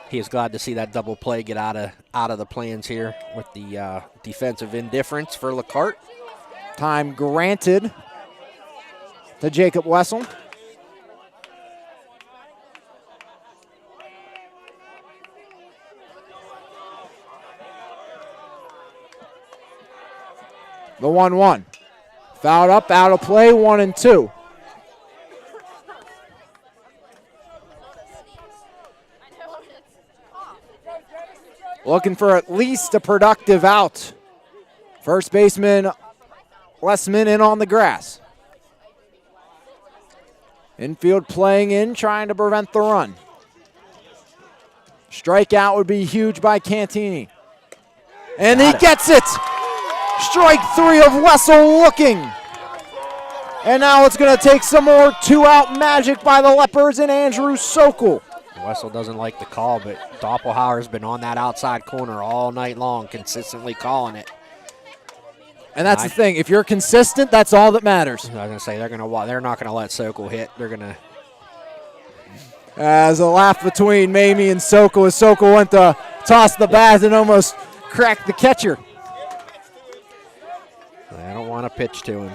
He is glad to see that double play get out of the plans here with the defensive indifference for Lecarte. Time granted to Jacob Wessel. The 1-1. Fouled up, out of play, 1-2. Looking for at least a productive out. First baseman Lessman in on the grass. Infield playing in, trying to prevent the run. Strikeout would be huge by Cantini. And he gets it! Strike 3 of Wessel looking. And now it's going to take some more 2-out magic by the Leopards and Andrew Sokol. Wessel doesn't like the call, but Doppelhauer's been on that outside corner all night long, consistently calling it. And that's the thing. If you're consistent, that's all that matters. I was going to say they're not going to let Sokol hit. They're going to. As a laugh between Mamie and Sokol as Sokol went to toss the bat and almost cracked the catcher. They don't want to pitch to him.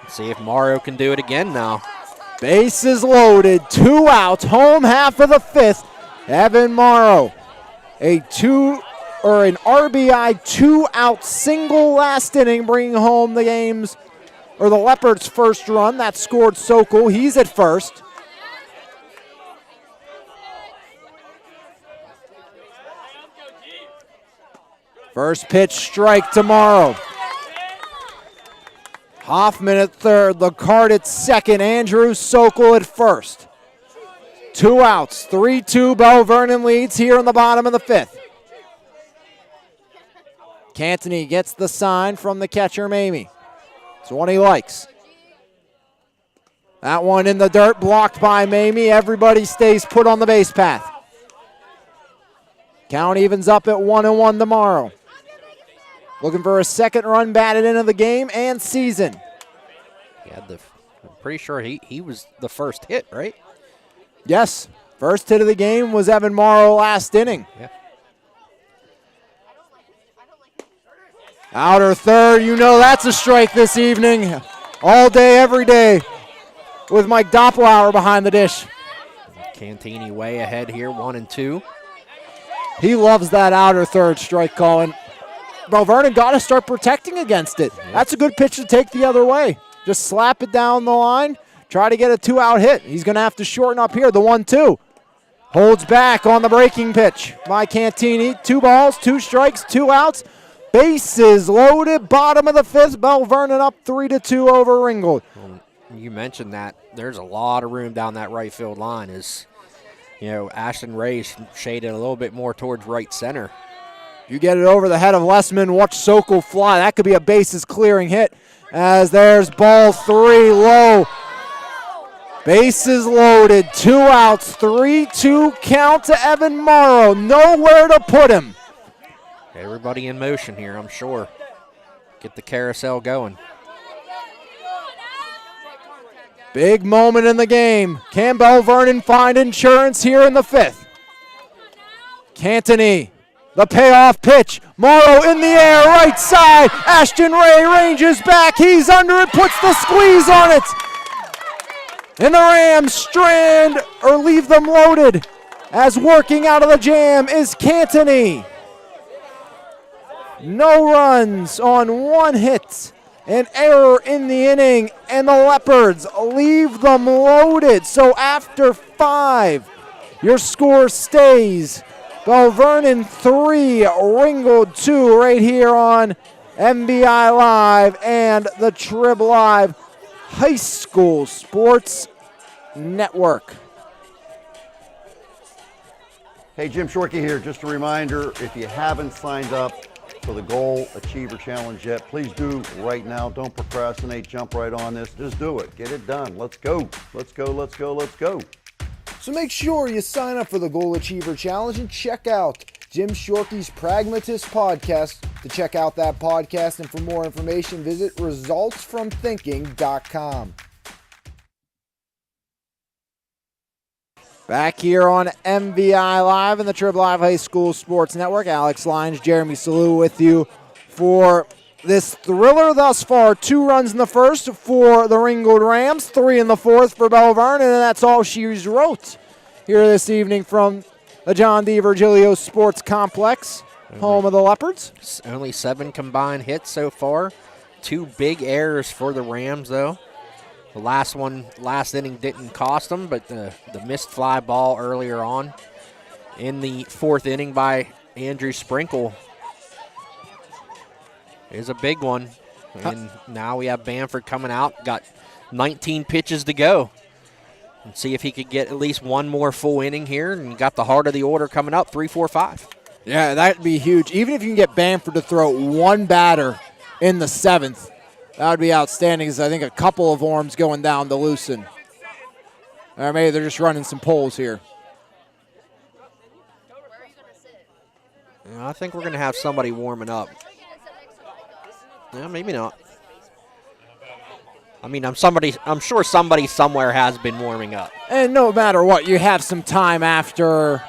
Let's see if Morrow can do it again now. Bases loaded, 2 outs, home half of the 5th. Evan Morrow, an RBI 2-out single last inning, bringing home the Leopards' first run. That scored Sokol. He's at first. First pitch strike to Morrow. Hoffman at third, Lacard at second, Andrew Sokol at first. 2 outs, 3-2, Belle Vernon leads here in the bottom of the 5th. Cantini gets the sign from the catcher, Mamie. It's one he likes. That one in the dirt, blocked by Mamie. Everybody stays put on the base path. Count evens up at 1-1 tomorrow. Looking for a second run batted into the game and season. I'm pretty sure he was the first hit, right? Yes. First hit of the game was Evan Morrow last inning. Yeah. Outer third, you know that's a strike this evening. All day, every day, with Mike Doppelauer behind the dish. Cantini way ahead here, 1-2. He loves that outer third strike call, and Belle Vernon got to start protecting against it. Yeah. That's a good pitch to take the other way. Just slap it down the line, try to get a 2-out hit. He's going to have to shorten up here, the 1-2. Holds back on the breaking pitch by Cantini. 2 balls, 2 strikes, 2 outs. Bases loaded, bottom of the 5th. Belle Vernon up 3-2 over Ringgold. You mentioned that there's a lot of room down that right field line. Ashton Ray shaded a little bit more towards right center. You get it over the head of Lessman, watch Sokol fly. That could be a bases clearing hit as there's ball 3 low. Bases loaded, 2 outs, 3-2 count to Evan Morrow. Nowhere to put him. Everybody in motion here, I'm sure. Get the carousel going. Big moment in the game. Can Belle Vernon find insurance here in the 5th? Cantini, the payoff pitch. Morrow in the air, right side. Ashton Ray ranges back. He's under it, puts the squeeze on it. And the Rams strand or leave them loaded as working out of the jam is Cantini. No runs on 1 hit. An error in the inning, and the Leopards leave them loaded. So after 5, your score stays. Belle Vernon 3, Ringgold 2 right here on MVI Live and the Trib Live High School Sports Network. Hey, Jim Shorkey here. Just a reminder, if you haven't signed up for the Goal Achiever Challenge yet, please do right now. Don't procrastinate. Jump right on this. Just do it. Get it done. Let's go. Let's go. Let's go. Let's go. So make sure you sign up for the Goal Achiever Challenge and check out Jim Shorkey's Pragmatist podcast. To check out that podcast and for more information, visit resultsfromthinking.com. Back here on MVI Live and the Trib Live High School Sports Network. Alex Lyons, Jeremy Salou with you for this thriller thus far. 2 runs in the first for the Ringgold Rams, 3 in the 4th for Belle Vernon, and that's all she wrote here this evening from the John D. Virgilio Sports Complex, home of the Leopards. Only 7 combined hits so far. 2 big errors for the Rams, though. The last inning didn't cost them, but the missed fly ball earlier on in the 4th inning by Andrew Sprinkle is a big one. And now we have Bamford coming out, got 19 pitches to go. And see if he could get at least one more full inning here. And you got the heart of the order coming up, 3, 4, 5. Yeah, that'd be huge. Even if you can get Bamford to throw 1 batter in the 7th, that would be outstanding, because I think a couple of arms going down to loosen. Or maybe they're just running some poles here. I think we're going to have somebody warming up. Yeah, maybe not. I mean, I'm sure somebody somewhere has been warming up. And no matter what, you have some time after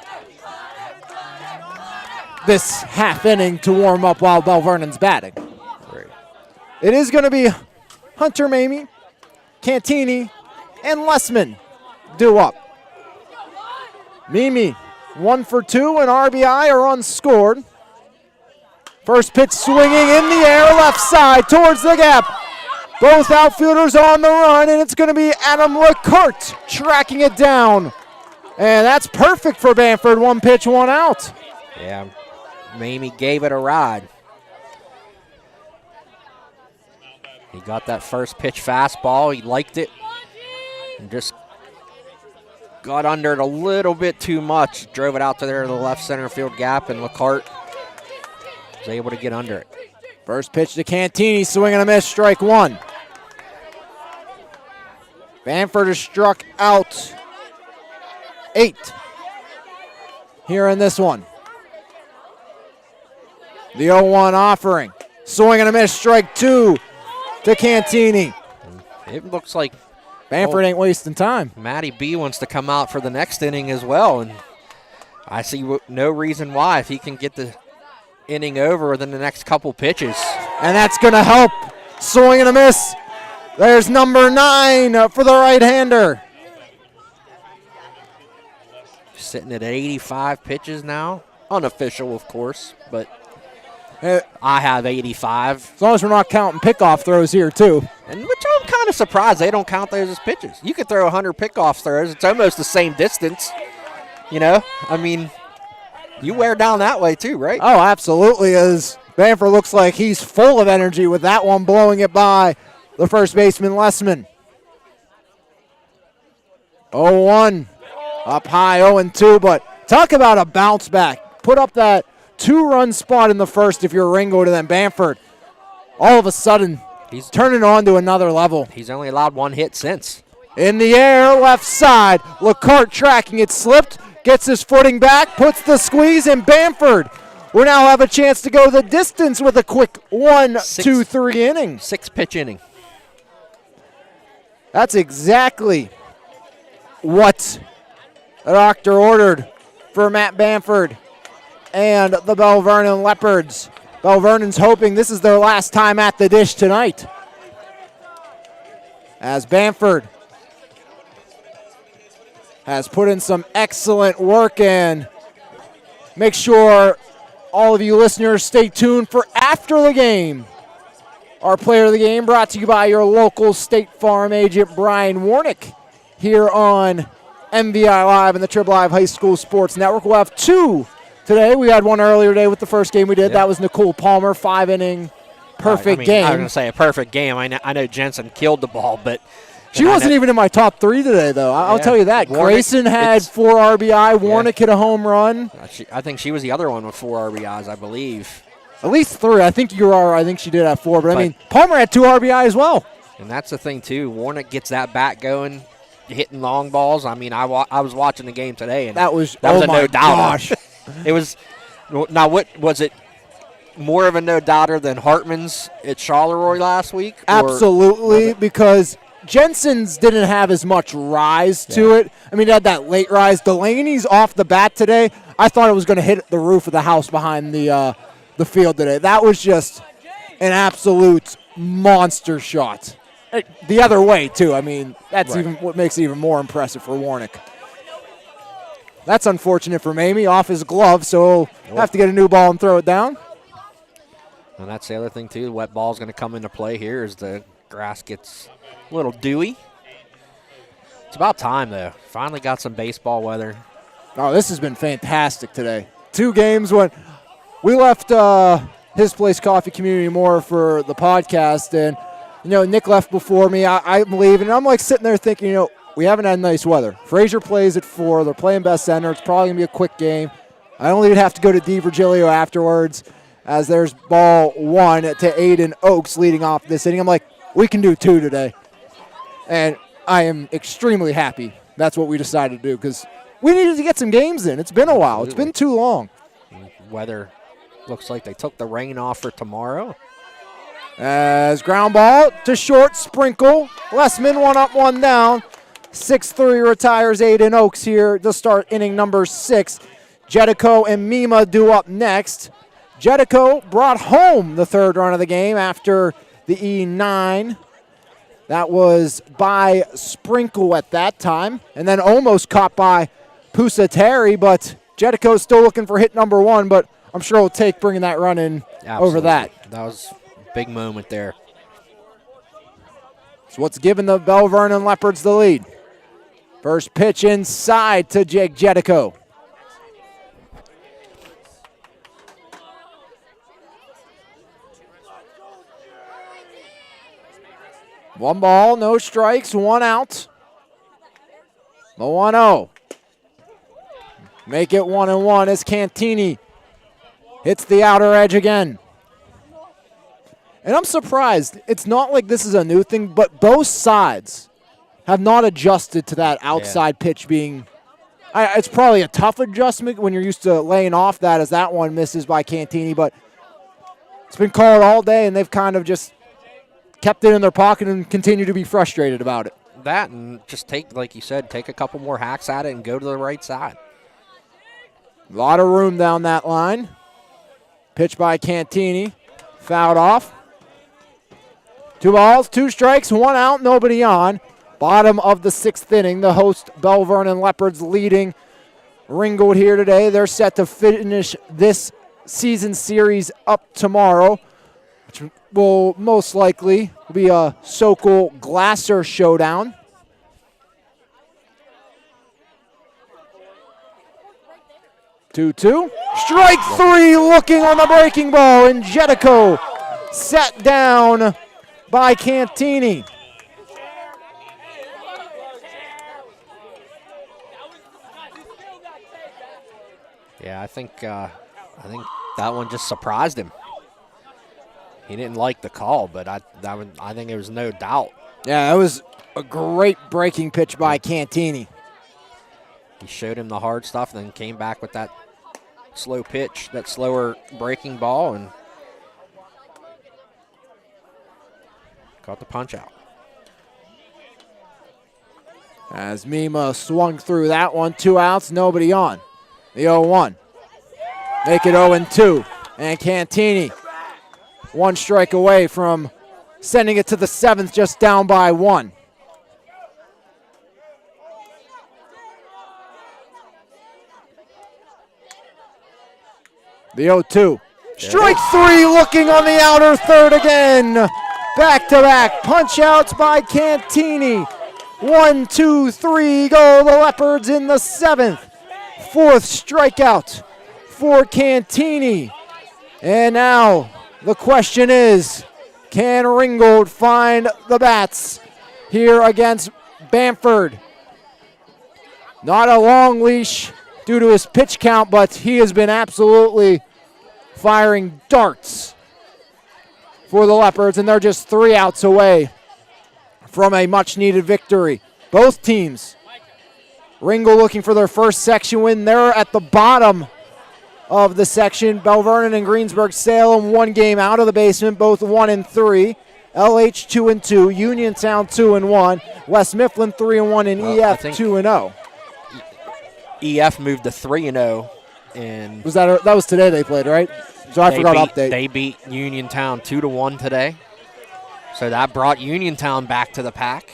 this half inning to warm up while Belle Vernon's batting. It is going to be Hunter Mamie, Cantini, and Lessman due up. Mimi, 1 for 2, and RBI are unscored. First pitch swinging in the air, left side towards the gap. Both outfielders on the run, and it's going to be Adam LeCourt tracking it down. And that's perfect for Bamford. 1 pitch, 1 out. Yeah, Mamie gave it a ride. He got that first pitch fastball. He liked it and just got under it a little bit too much. Drove it out to there to the left center field gap, and LeCart was able to get under it. First pitch to Cantini, swing and a miss, strike one. Bamford has struck out 8 here in this one. The 0-1 offering. Swing and a miss, strike 2 to Cantini. It looks like Bamford ain't wasting time. Matty B wants to come out for the next inning as well, and I see no reason why if he can get the inning over within the next couple pitches. And that's going to help. Swing and a miss. There's number 9 for the right-hander. Sitting at 85 pitches now. Unofficial, of course, but Uh, I have 85. As long as we're not counting pickoff throws here, too. And which I'm kind of surprised they don't count those as pitches. You could throw 100 pickoff throws. It's almost the same distance. You know, I mean, you wear down that way too, right? Oh, absolutely. As Bamford looks like he's full of energy with that one, blowing it by the first baseman, Lessman. 0-1. Up high, 0-2, but talk about a bounce back. Put up that 2-run spot in the first if you're Ringgold, and then Bamford, all of a sudden, he's turning on to another level. He's only allowed 1 hit since. In the air, left side. LeCart tracking it, slipped, gets his footing back, puts the squeeze, and Bamford will now have a chance to go the distance with a quick 1-2-3 inning. 6-pitch inning. That's exactly what the doctor ordered for Matt Bamford and the Belle Vernon Leopards. Belle Vernon's hoping this is their last time at the dish tonight, as Bamford has put in some excellent work. And make sure all of you listeners stay tuned for after the game. Our player of the game brought to you by your local State Farm agent, Brian Warnick, here on MVI Live and the Trib Live High School Sports Network. We'll have 2 today. We had one earlier today with the first game we did. Yep. That was Nicole Palmer, 5-inning perfect game. I was going to say a perfect game. I know Jensen killed the ball, but she wasn't even in my top 3 today, though. I'll tell you that. Warnick, Grayson had 4 RBI. Warnick hit a home run. I think she was the other one with 4 RBIs, I believe. At least 3. I think she did have 4. But I mean, Palmer had 2 RBI as well. And that's the thing, too. Warnick gets that bat going, hitting long balls. I mean, I was watching the game today, and that was a my no doubter. gosh. It was. Now, what was it? More of a no doubter than Hartman's at Charleroi last week? Absolutely, because Jensen's didn't have as much rise to it. I mean, he had that late rise. Delaney's off the bat today. I thought it was going to hit the roof of the house behind the field today. That was just an absolute monster shot. The other way, too. I mean, that's even what makes it even more impressive for Warnick. That's unfortunate for Mamie. Off his glove, so he'll have to get a new ball and throw it down. And that's the other thing, too. The wet ball's going to come into play here as the grass gets a little dewy. It's about time, though. Finally got some baseball weather. Oh, this has been fantastic today. 2 games when we left His Place Coffee Community More for the podcast, and, Nick left before me. I'm leaving, and I'm, sitting there thinking, we haven't had nice weather. Fraser plays at 4. They're playing Best Center. It's probably going to be a quick game. I only would have to go to D. Virgilio afterwards, as there's ball 1 to Aiden Oaks leading off this inning. I'm like, we can do 2 today. And I am extremely happy that's what we decided to do, because we needed to get some games in. It's been a while. It's been too long. Weather looks like they took the rain off for tomorrow. As ground ball to short, Sprinkle. Lessman 1 up, 1 down. 6-3 retires Aiden Oaks here to start inning number 6. Jetico and Mima due up next. Jetico brought home the 3rd run of the game after the E9. That was by Sprinkle at that time, and then almost caught by Pusateri, but Jetico's still looking for hit number 1, but I'm sure he'll take bringing that run in over that. That was a big moment there. So what's giving the Belle Vernon Leopards the lead? First pitch inside to Jake Jetico. 1 ball, no strikes, 1 out. The 1-0. Make it 1-1 as Cantini hits the outer edge again. And I'm surprised. It's not like this is a new thing, but both sides have not adjusted to that outside pitch being. It's probably a tough adjustment when you're used to laying off that, as that one misses by Cantini, but it's been called all day, and they've kind of just kept it in their pocket and continue to be frustrated about it. That, and just take, like you said, take a couple more hacks at it and go to the right side. A lot of room down that line. Pitch by Cantini. Fouled off. 2 balls, 2 strikes, 1 out, nobody on. Bottom of the 6th inning. The host, Belle Vernon Leopards, leading Ringgold here today. They're set to finish this season series up tomorrow, which will most likely be a Sokol Glasser showdown. Two. Strike 3 looking on the breaking ball, and Jetico set down by Cantini. Yeah, I think that one just surprised him. He didn't like the call, but I think there was no doubt. Yeah, it was a great breaking pitch by Cantini. He showed him the hard stuff, and then came back with that slow pitch, that slower breaking ball, and caught the punch out. As Mima swung through that one, 2 outs, nobody on. The 0-1. Make it 0-2. And Cantini, 1 strike away from sending it to the 7th, just down by 1. The 0-2. Strike 3 looking on the outer third again. Back-to-back punch-outs by Cantini. 1, 2, 3 go the Leopards in the 7th. 4th strikeout for Cantini. And now the question is, can Ringgold find the bats here against Bamford? Not a long leash due to his pitch count, but he has been absolutely firing darts for the Leopards, and they're just 3 outs away from a much-needed victory. Both teams, Ringgold looking for their first section win. They're at the bottom of the section. Belle Vernon and Greensburg-Salem 1 game out of the basement, both 1-3. LH 2-2, Uniontown 2-1, West Mifflin 3-1, and EF 2-0. EF moved to 3-0, and that was today they played, right? So I forgot to update. They beat Uniontown 2-1 today, so that brought Uniontown back to the pack.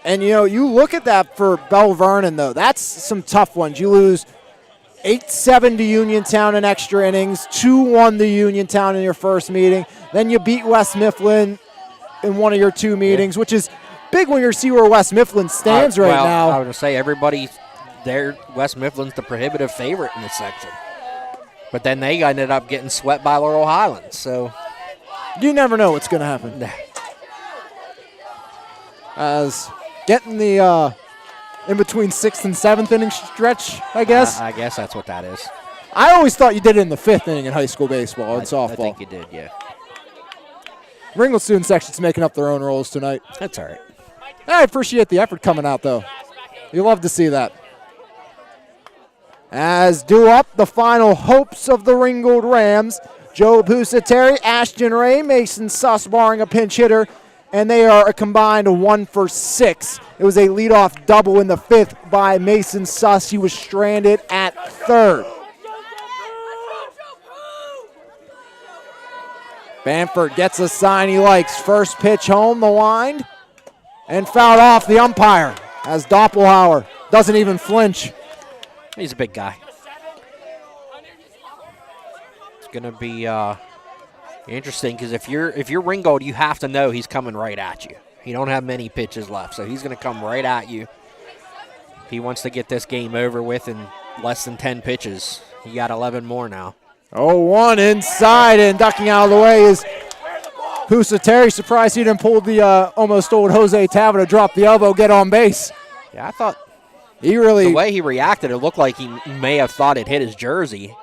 And, you look at that for Belle Vernon, though. That's some tough ones. You lose 8-7 to Uniontown in extra innings, 2-1 to Uniontown in your first meeting. Then you beat West Mifflin in one of your 2 meetings, which is big when you see where West Mifflin stands now. I was going to say, everybody there, West Mifflin's the prohibitive favorite in this section. But then they ended up getting swept by Laurel Highlands, so. You never know what's going to happen. As getting the in between 6th and 7th inning stretch, I guess. I guess that's what that is. I always thought you did it in the 5th inning in high school baseball and softball. I think you did, yeah. Ringgold student section's making up their own roles tonight. That's all right. I appreciate the effort coming out, though. You love to see that. As due up the final hopes of the Ringgold Rams, Joe Pusateri, Ashton Ray, Mason Suss barring a pinch hitter, and they are a combined 1 for 6. It was a leadoff double in the 5th by Mason Suss. He was stranded at 3rd. Bamford gets a sign he likes. First pitch home, the wind, and fouled off the umpire as Doppelhauer doesn't even flinch. He's a big guy. It's going to be interesting because if you're Ringgold, you have to know he's coming right at you. He don't have many pitches left, so he's going to come right at you. He wants to get this game over with in less than 10 pitches. He got 11 more now. 0-1 inside, and ducking out of the way is Terry surprised he didn't pull the almost old Jose Tava to drop the elbow, get on base. Yeah, I thought he really. The way he reacted, it looked like he may have thought it hit his jersey.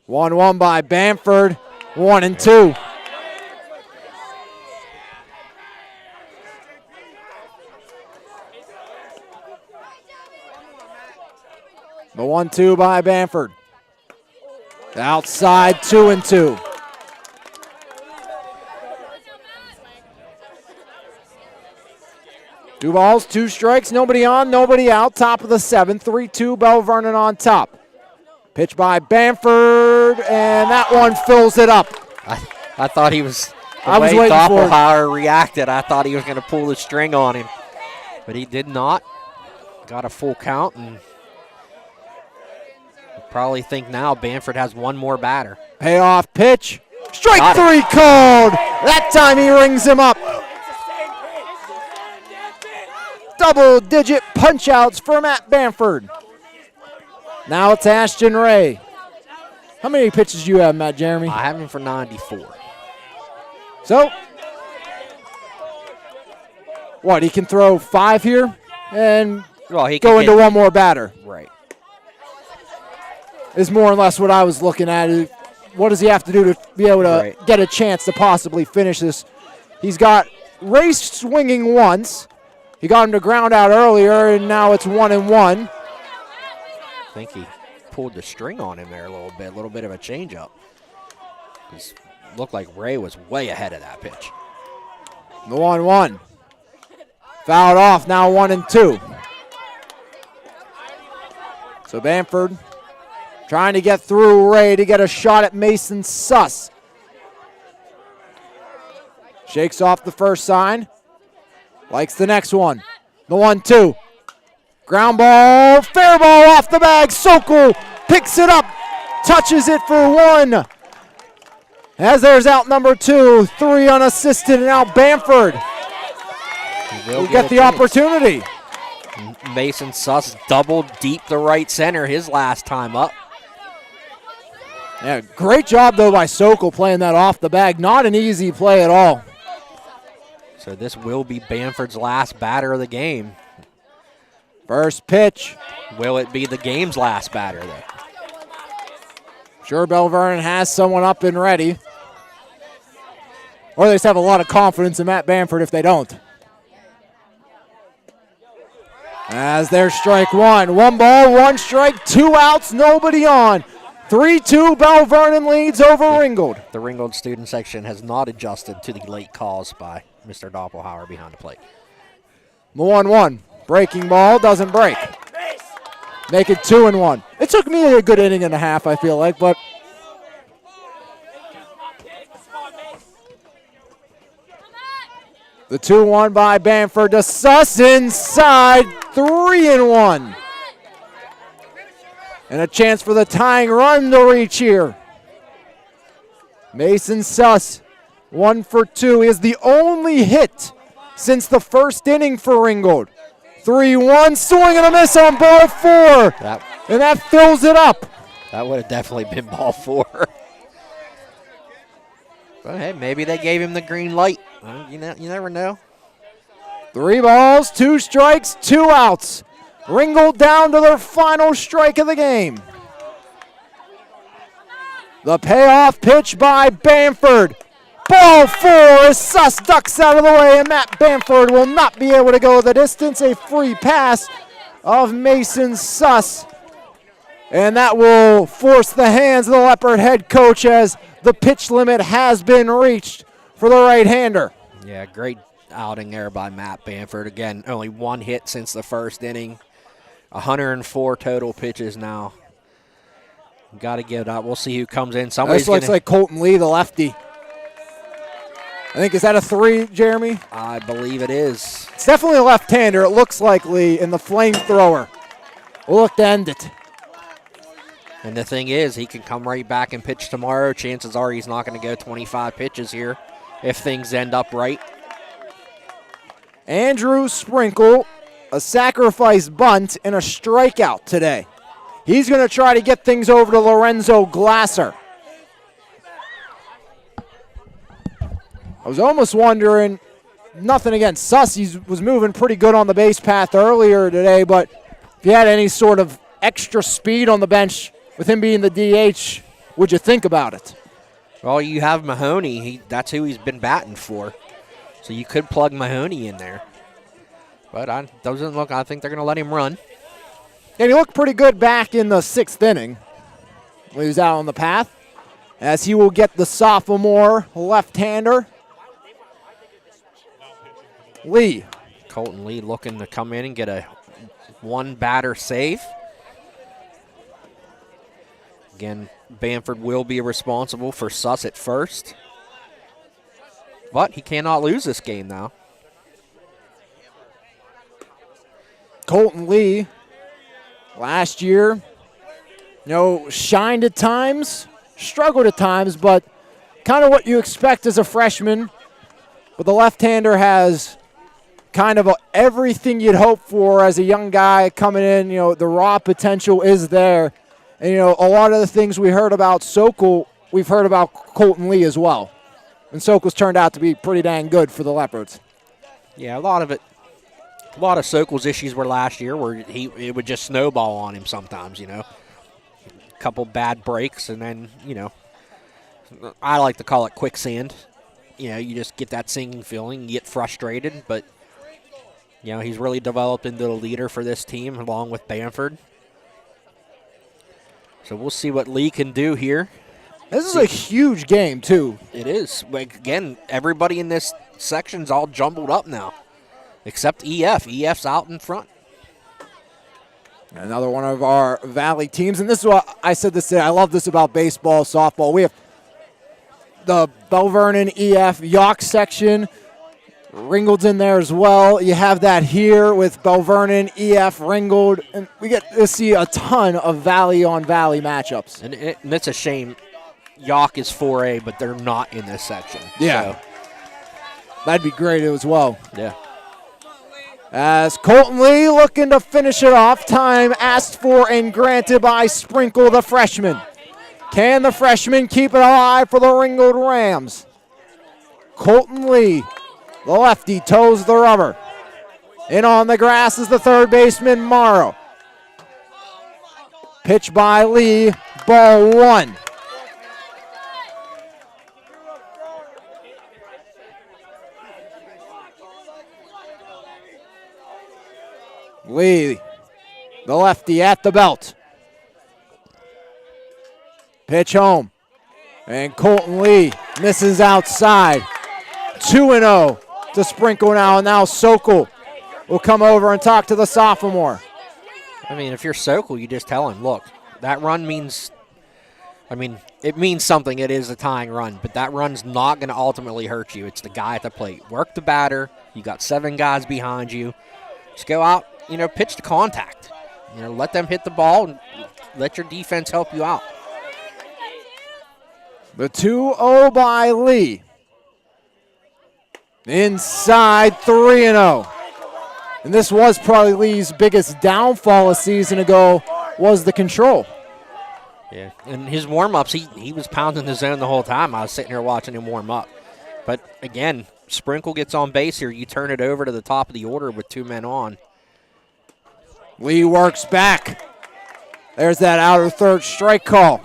1-1 by Bamford, 1-2. The 1-2 by Bamford. Outside, 2-2. Two balls, two strikes, nobody on, nobody out. Top of the seventh, 3-2, Belle Vernon on top. Pitch by Bamford, and that one fills it up. I thought he was, I was waiting for it. Doppelhauer reacted, I thought he was going to pull the string on him. But he did not. Got a full count, and you probably think now Bamford has one more batter. Payoff pitch. Strike three called. That time he rings him up. Double-digit punch-outs for Matt Bamford. Now it's Ashton Ray. How many pitches do you have, Matt Jeremy? I have him for 94. So, what, he can throw 5 here and he go into one more batter. Right. Is more or less what I was looking at. What does he have to do to be able to get a chance to possibly finish this? He's got Ray swinging once. He got him to ground out earlier, and now it's 1-1. I think he pulled the string on him there a little bit of a changeup. It looked like Ray was way ahead of that pitch. The 1-1. Fouled off, now 1-2. So Bamford trying to get through Ray to get a shot at Mason Suss. Shakes off the first sign. Likes the next one. The 1-2. Ground ball, fair ball off the bag. Sokol picks it up, touches it for 1. As there's out number 2, 3 unassisted, and now Bamford will get the opportunity. Mason Suss doubled deep to right center his last time up. Yeah, great job, though, by Sokol playing that off the bag. Not an easy play at all. So this will be Bamford's last batter of the game. First pitch. Will it be the game's last batter, though? Sure, Belle Vernon has someone up and ready. Or they just have a lot of confidence in Matt Bamford if they don't. As there's strike 1. 1 ball, 1 strike, 2 outs, nobody on. 3-2, Belle Vernon leads over Ringgold. The Ringgold student section has not adjusted to the late calls by Mr. Doppelhauer behind the plate. The 1-1. Breaking ball, doesn't break. Make it 2-1. It took me a good inning and a half, I feel like, but the 2-1 by Bamford to Suss inside, 3-1. And a chance for the tying run to reach here. Mason Suss, 1 for 2. He is the only hit since the first inning for Ringgold. 3-1, swing and a miss on ball 4. And that fills it up. That would have definitely been ball 4. But hey, maybe they gave him the green light. You never know. 3 balls, 2 strikes, 2 outs. Ringgold down to their final strike of the game. The payoff pitch by Bamford. Ball 4 as Suss ducks out of the way, and Matt Bamford will not be able to go the distance. A free pass of Mason Suss. And that will force the hands of the Leopard head coach as the pitch limit has been reached for the right-hander. Yeah, great outing there by Matt Bamford. Again, only 1 hit since the first inning. 104 total pitches now. Got to give it up. We'll see who comes in. This looks like Colton Lee, the lefty. I think, is that a 3, Jeremy? I believe it is. It's definitely a left-hander. It looks like Lee in the flamethrower. We'll look to end it. And the thing is, he can come right back and pitch tomorrow. Chances are he's not going to go 25 pitches here if things end up right. Andrew Sprinkle, a sacrifice bunt and a strikeout today. He's going to try to get things over to Lorenzo Glasser. I was almost wondering, nothing against Suss, he was moving pretty good on the base path earlier today, but if you had any sort of extra speed on the bench with him being the DH, what'd you think about it? Well, you have Mahoney. That's who he's been batting for. So you could plug Mahoney in there. But I think they're going to let him run. And he looked pretty good back in the 6th inning when he was out on the path, as he will get the sophomore left-hander, Lee. Colton Lee looking to come in and get a one-batter save. Again, Bamford will be responsible for Suss at first. But he cannot lose this game now. Colton Lee, last year, shined at times, struggled at times, but kind of what you expect as a freshman. But the left-hander has kind of everything you'd hope for as a young guy coming in. The raw potential is there. And, a lot of the things we heard about Sokol, we've heard about Colton Lee as well. And Sokol's turned out to be pretty dang good for the Leopards. Yeah, a lot of Sokol's issues were last year where it would just snowball on him sometimes, A couple bad breaks, and then, I like to call it quicksand. You just get that sinking feeling, you get frustrated, but, he's really developed into the leader for this team along with Bamford. So we'll see what Lee can do here. This is a huge game, too. It is. Again, everybody in this section's all jumbled up now, except EF. EF's out in front. Another one of our Valley teams, and this is what I said this today. I love this about baseball, softball. We have the Belle Vernon EF Yawk section. Ringgold's in there as well. You have that here with Belle Vernon, EF, Ringgold, and we get to see a ton of Valley-on-Valley matchups. And it's a shame Yawk is 4A, but they're not in this section. Yeah. So. That'd be great as well. Yeah. As Colton Lee looking to finish it off. Time asked for and granted by Sprinkle, the freshman. Can the freshman keep it alive for the Ringgold Rams? Colton Lee, the lefty, toes the rubber. In on the grass is the third baseman, Morrow. Pitch by Lee, ball 1. Lee, the lefty at the belt. Pitch home. And Colton Lee misses outside. 2-0 to Sprinkle now. And now Sokol will come over and talk to the sophomore. I mean, if you're Sokol, you just tell him, look, that run means, it means something. It is a tying run, but that run's not going to ultimately hurt you. It's the guy at the plate. Work the batter. You got 7 guys behind you. Just go out, pitch to contact. Let them hit the ball and let your defense help you out. The 2-0 by Lee. Inside, 3-0. And this was probably Lee's biggest downfall a season ago, was the control. Yeah, and his warm-ups, he was pounding the zone the whole time. I was sitting here watching him warm up. But, again, Sprinkle gets on base here. You turn it over to the top of the order with 2 men on. Lee works back. There's that outer third strike call.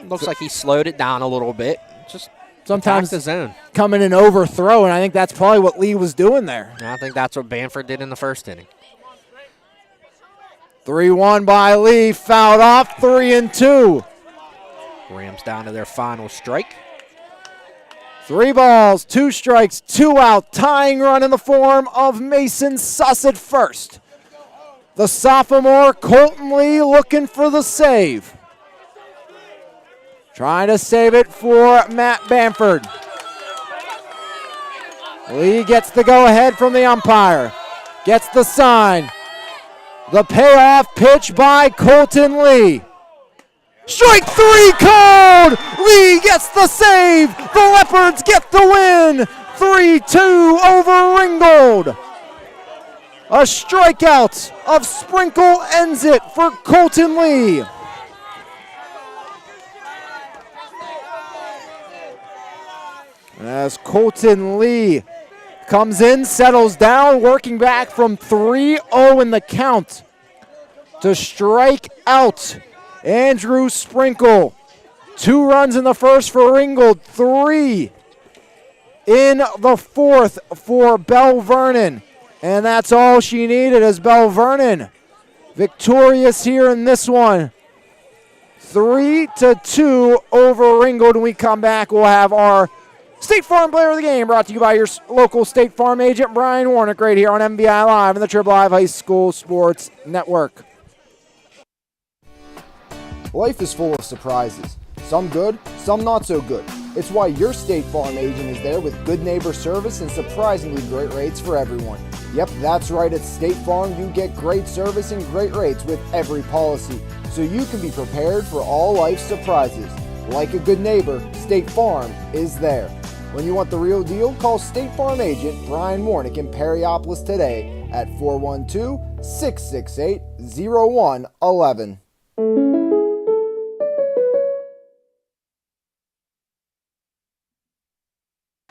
Looks like he slowed it down a little bit. Just sometimes the zone. Coming and overthrow, and I think that's probably what Lee was doing there. And I think that's what Bamford did in the first inning. 3-1 by Lee, fouled off, 3-2. Rams down to their final strike. 3 balls, 2 strikes, 2 out. Tying run in the form of Mason Suss at first. The sophomore Colton Lee looking for the save. Trying to save it for Matt Bamford. Lee gets the go-ahead from the umpire. Gets the sign. The payoff pitch by Colton Lee. Strike 3 called! Lee gets the save! The Leopards get the win! 3-2 over Ringgold. A strikeout of Sprinkle ends it for Colton Lee. As Colton Lee comes in, settles down, working back from 3-0 in the count to strike out Andrew Sprinkle. 2 runs in the first for Ringgold, 3 in the fourth for Belle Vernon. And that's all she needed as Belle Vernon victorious here in this one. 3-2 over Ringgold. When we come back, we'll have our State Farm Player of the Game brought to you by your local State Farm agent, Brian Warnick, right here on MVI Live and the Triple Live High School Sports Network. Life is full of surprises. Some good, some not so good. It's why your State Farm agent is there with good neighbor service and surprisingly great rates for everyone. Yep, that's right, at State Farm you get great service and great rates with every policy, so you can be prepared for all life's surprises. Like a good neighbor, State Farm is there. When you want the real deal, call State Farm agent Brian Warnick in Perryopolis today at 412-668-0111.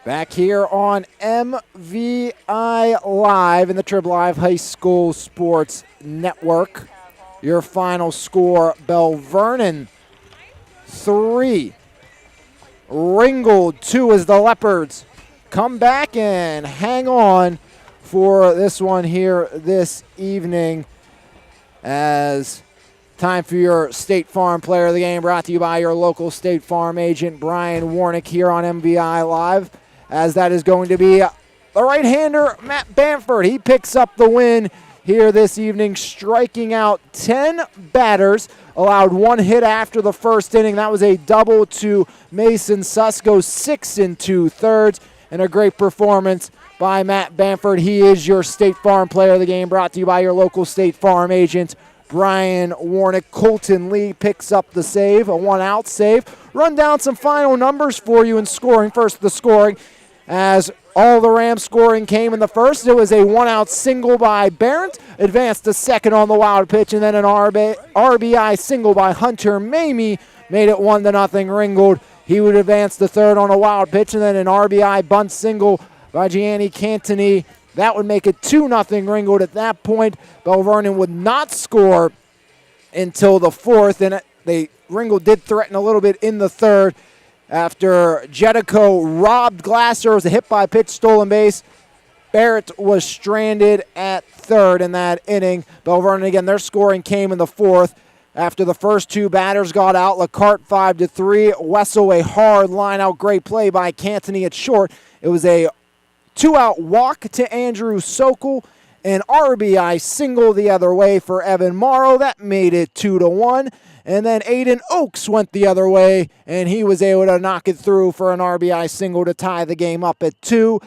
Back here on MVI Live in the Triple Live High School Sports Network. Your final score, Belle Vernon 3, Ringgold 2 as the Leopards come back and hang on for this one here this evening. As time for your State Farm Player of the Game brought to you by your local State Farm agent, Brian Warnick, here on MVI Live. As that is going to be the right-hander, Matt Bamford. He picks up the win here this evening, striking out 10 batters, allowed 1 hit after the first inning. That was a double to Mason Susko, 6 2/3, and a great performance by Matt Bamford. He is your State Farm Player of the Game, brought to you by your local State Farm agent, Brian Warnick. Colton Lee picks up the save, a 1-out save. Run down some final numbers for you in scoring. First, the scoring. As all the Rams scoring came in the first, it was a 1-out single by Barrett, advanced to second on the wild pitch, and then an RBI single by Hunter Mamie made it 1-0 Ringgold. He would advance to third on a wild pitch, and then an RBI bunt single by Gianni Cantini. That would make it 2-0 Ringgold. At that point, Belle Vernon would not score until the fourth, and Ringgold did threaten a little bit in the third after Jedico robbed Glasser. It was a hit by pitch, stolen base. Barrett was stranded at third in that inning. Belle Vernon, again, their scoring came in the fourth. After the first 2 batters got out, LeCarte 5-3. Wessel, a hard line-out, great play by Cantini at short. It was a 2-out walk to Andrew Sokol. An RBI single the other way for Evan Morrow. That made it 2-1. And then Aiden Oakes went the other way, and he was able to knock it through for an RBI single to tie the game up at 2.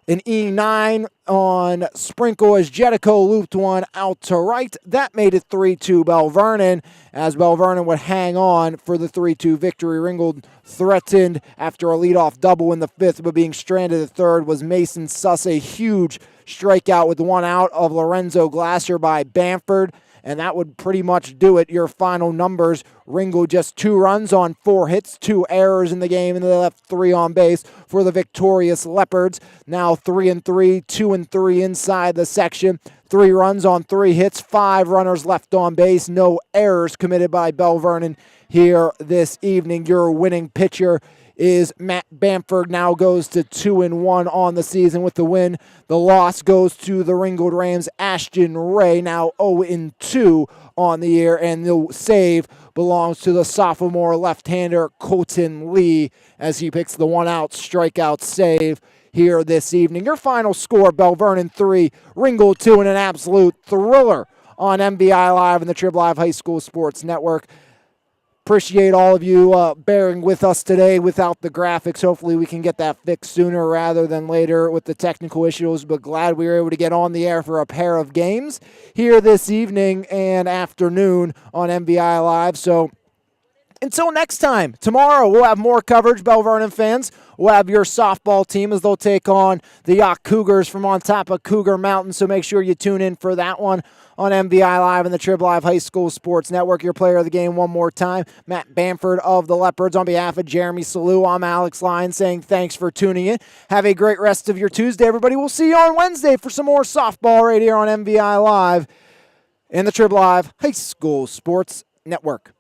An E9 on Sprinkle as Jedico looped one out to right. That made it 3-2 Belle Vernon, as Belle Vernon would hang on for the 3-2 victory. Ringgold threatened after a leadoff double in the fifth, but being stranded at third was Mason Suss, a huge strikeout with 1 out of Lorenzo Glasser by Bamford. And that would pretty much do it. Your final numbers, Ringgold just 2 runs on 4 hits, 2 errors in the game, and they left 3 on base for the victorious Leopards. Now 3-3, 2-3 inside the section. 3 runs on 3 hits, 5 runners left on base, no errors committed by Belle Vernon here this evening. Your winning pitcher is Matt Bamford, now goes to 2-1 on the season with the win. The loss goes to the Ringgold Rams. Ashton Ray, now 0-2 on the year, and the save belongs to the sophomore left-hander Colton Lee as he picks the 1-out strikeout save here this evening. Your final score, Belle Vernon 3, Ringgold 2, in an absolute thriller on MVI Live and the Triple Live High School Sports Network. Appreciate all of you bearing with us today without the graphics. Hopefully we can get that fixed sooner rather than later with the technical issues, but glad we were able to get on the air for a pair of games here this evening and afternoon on MVI Live. So Until next time, tomorrow we'll have more coverage, Belle Vernon fans. We'll have your softball team as they'll take on the Yacht Cougars from on top of Cougar Mountain, so make sure you tune in for that one on MVI Live and the Trib Live High School Sports Network. Your player of the game one more time, Matt Bamford of the Leopards. On behalf of Jeremy Salou, I'm Alex Lyons saying thanks for tuning in. Have a great rest of your Tuesday, everybody. We'll see you on Wednesday for some more softball right here on MVI Live and the Trib Live High School Sports Network.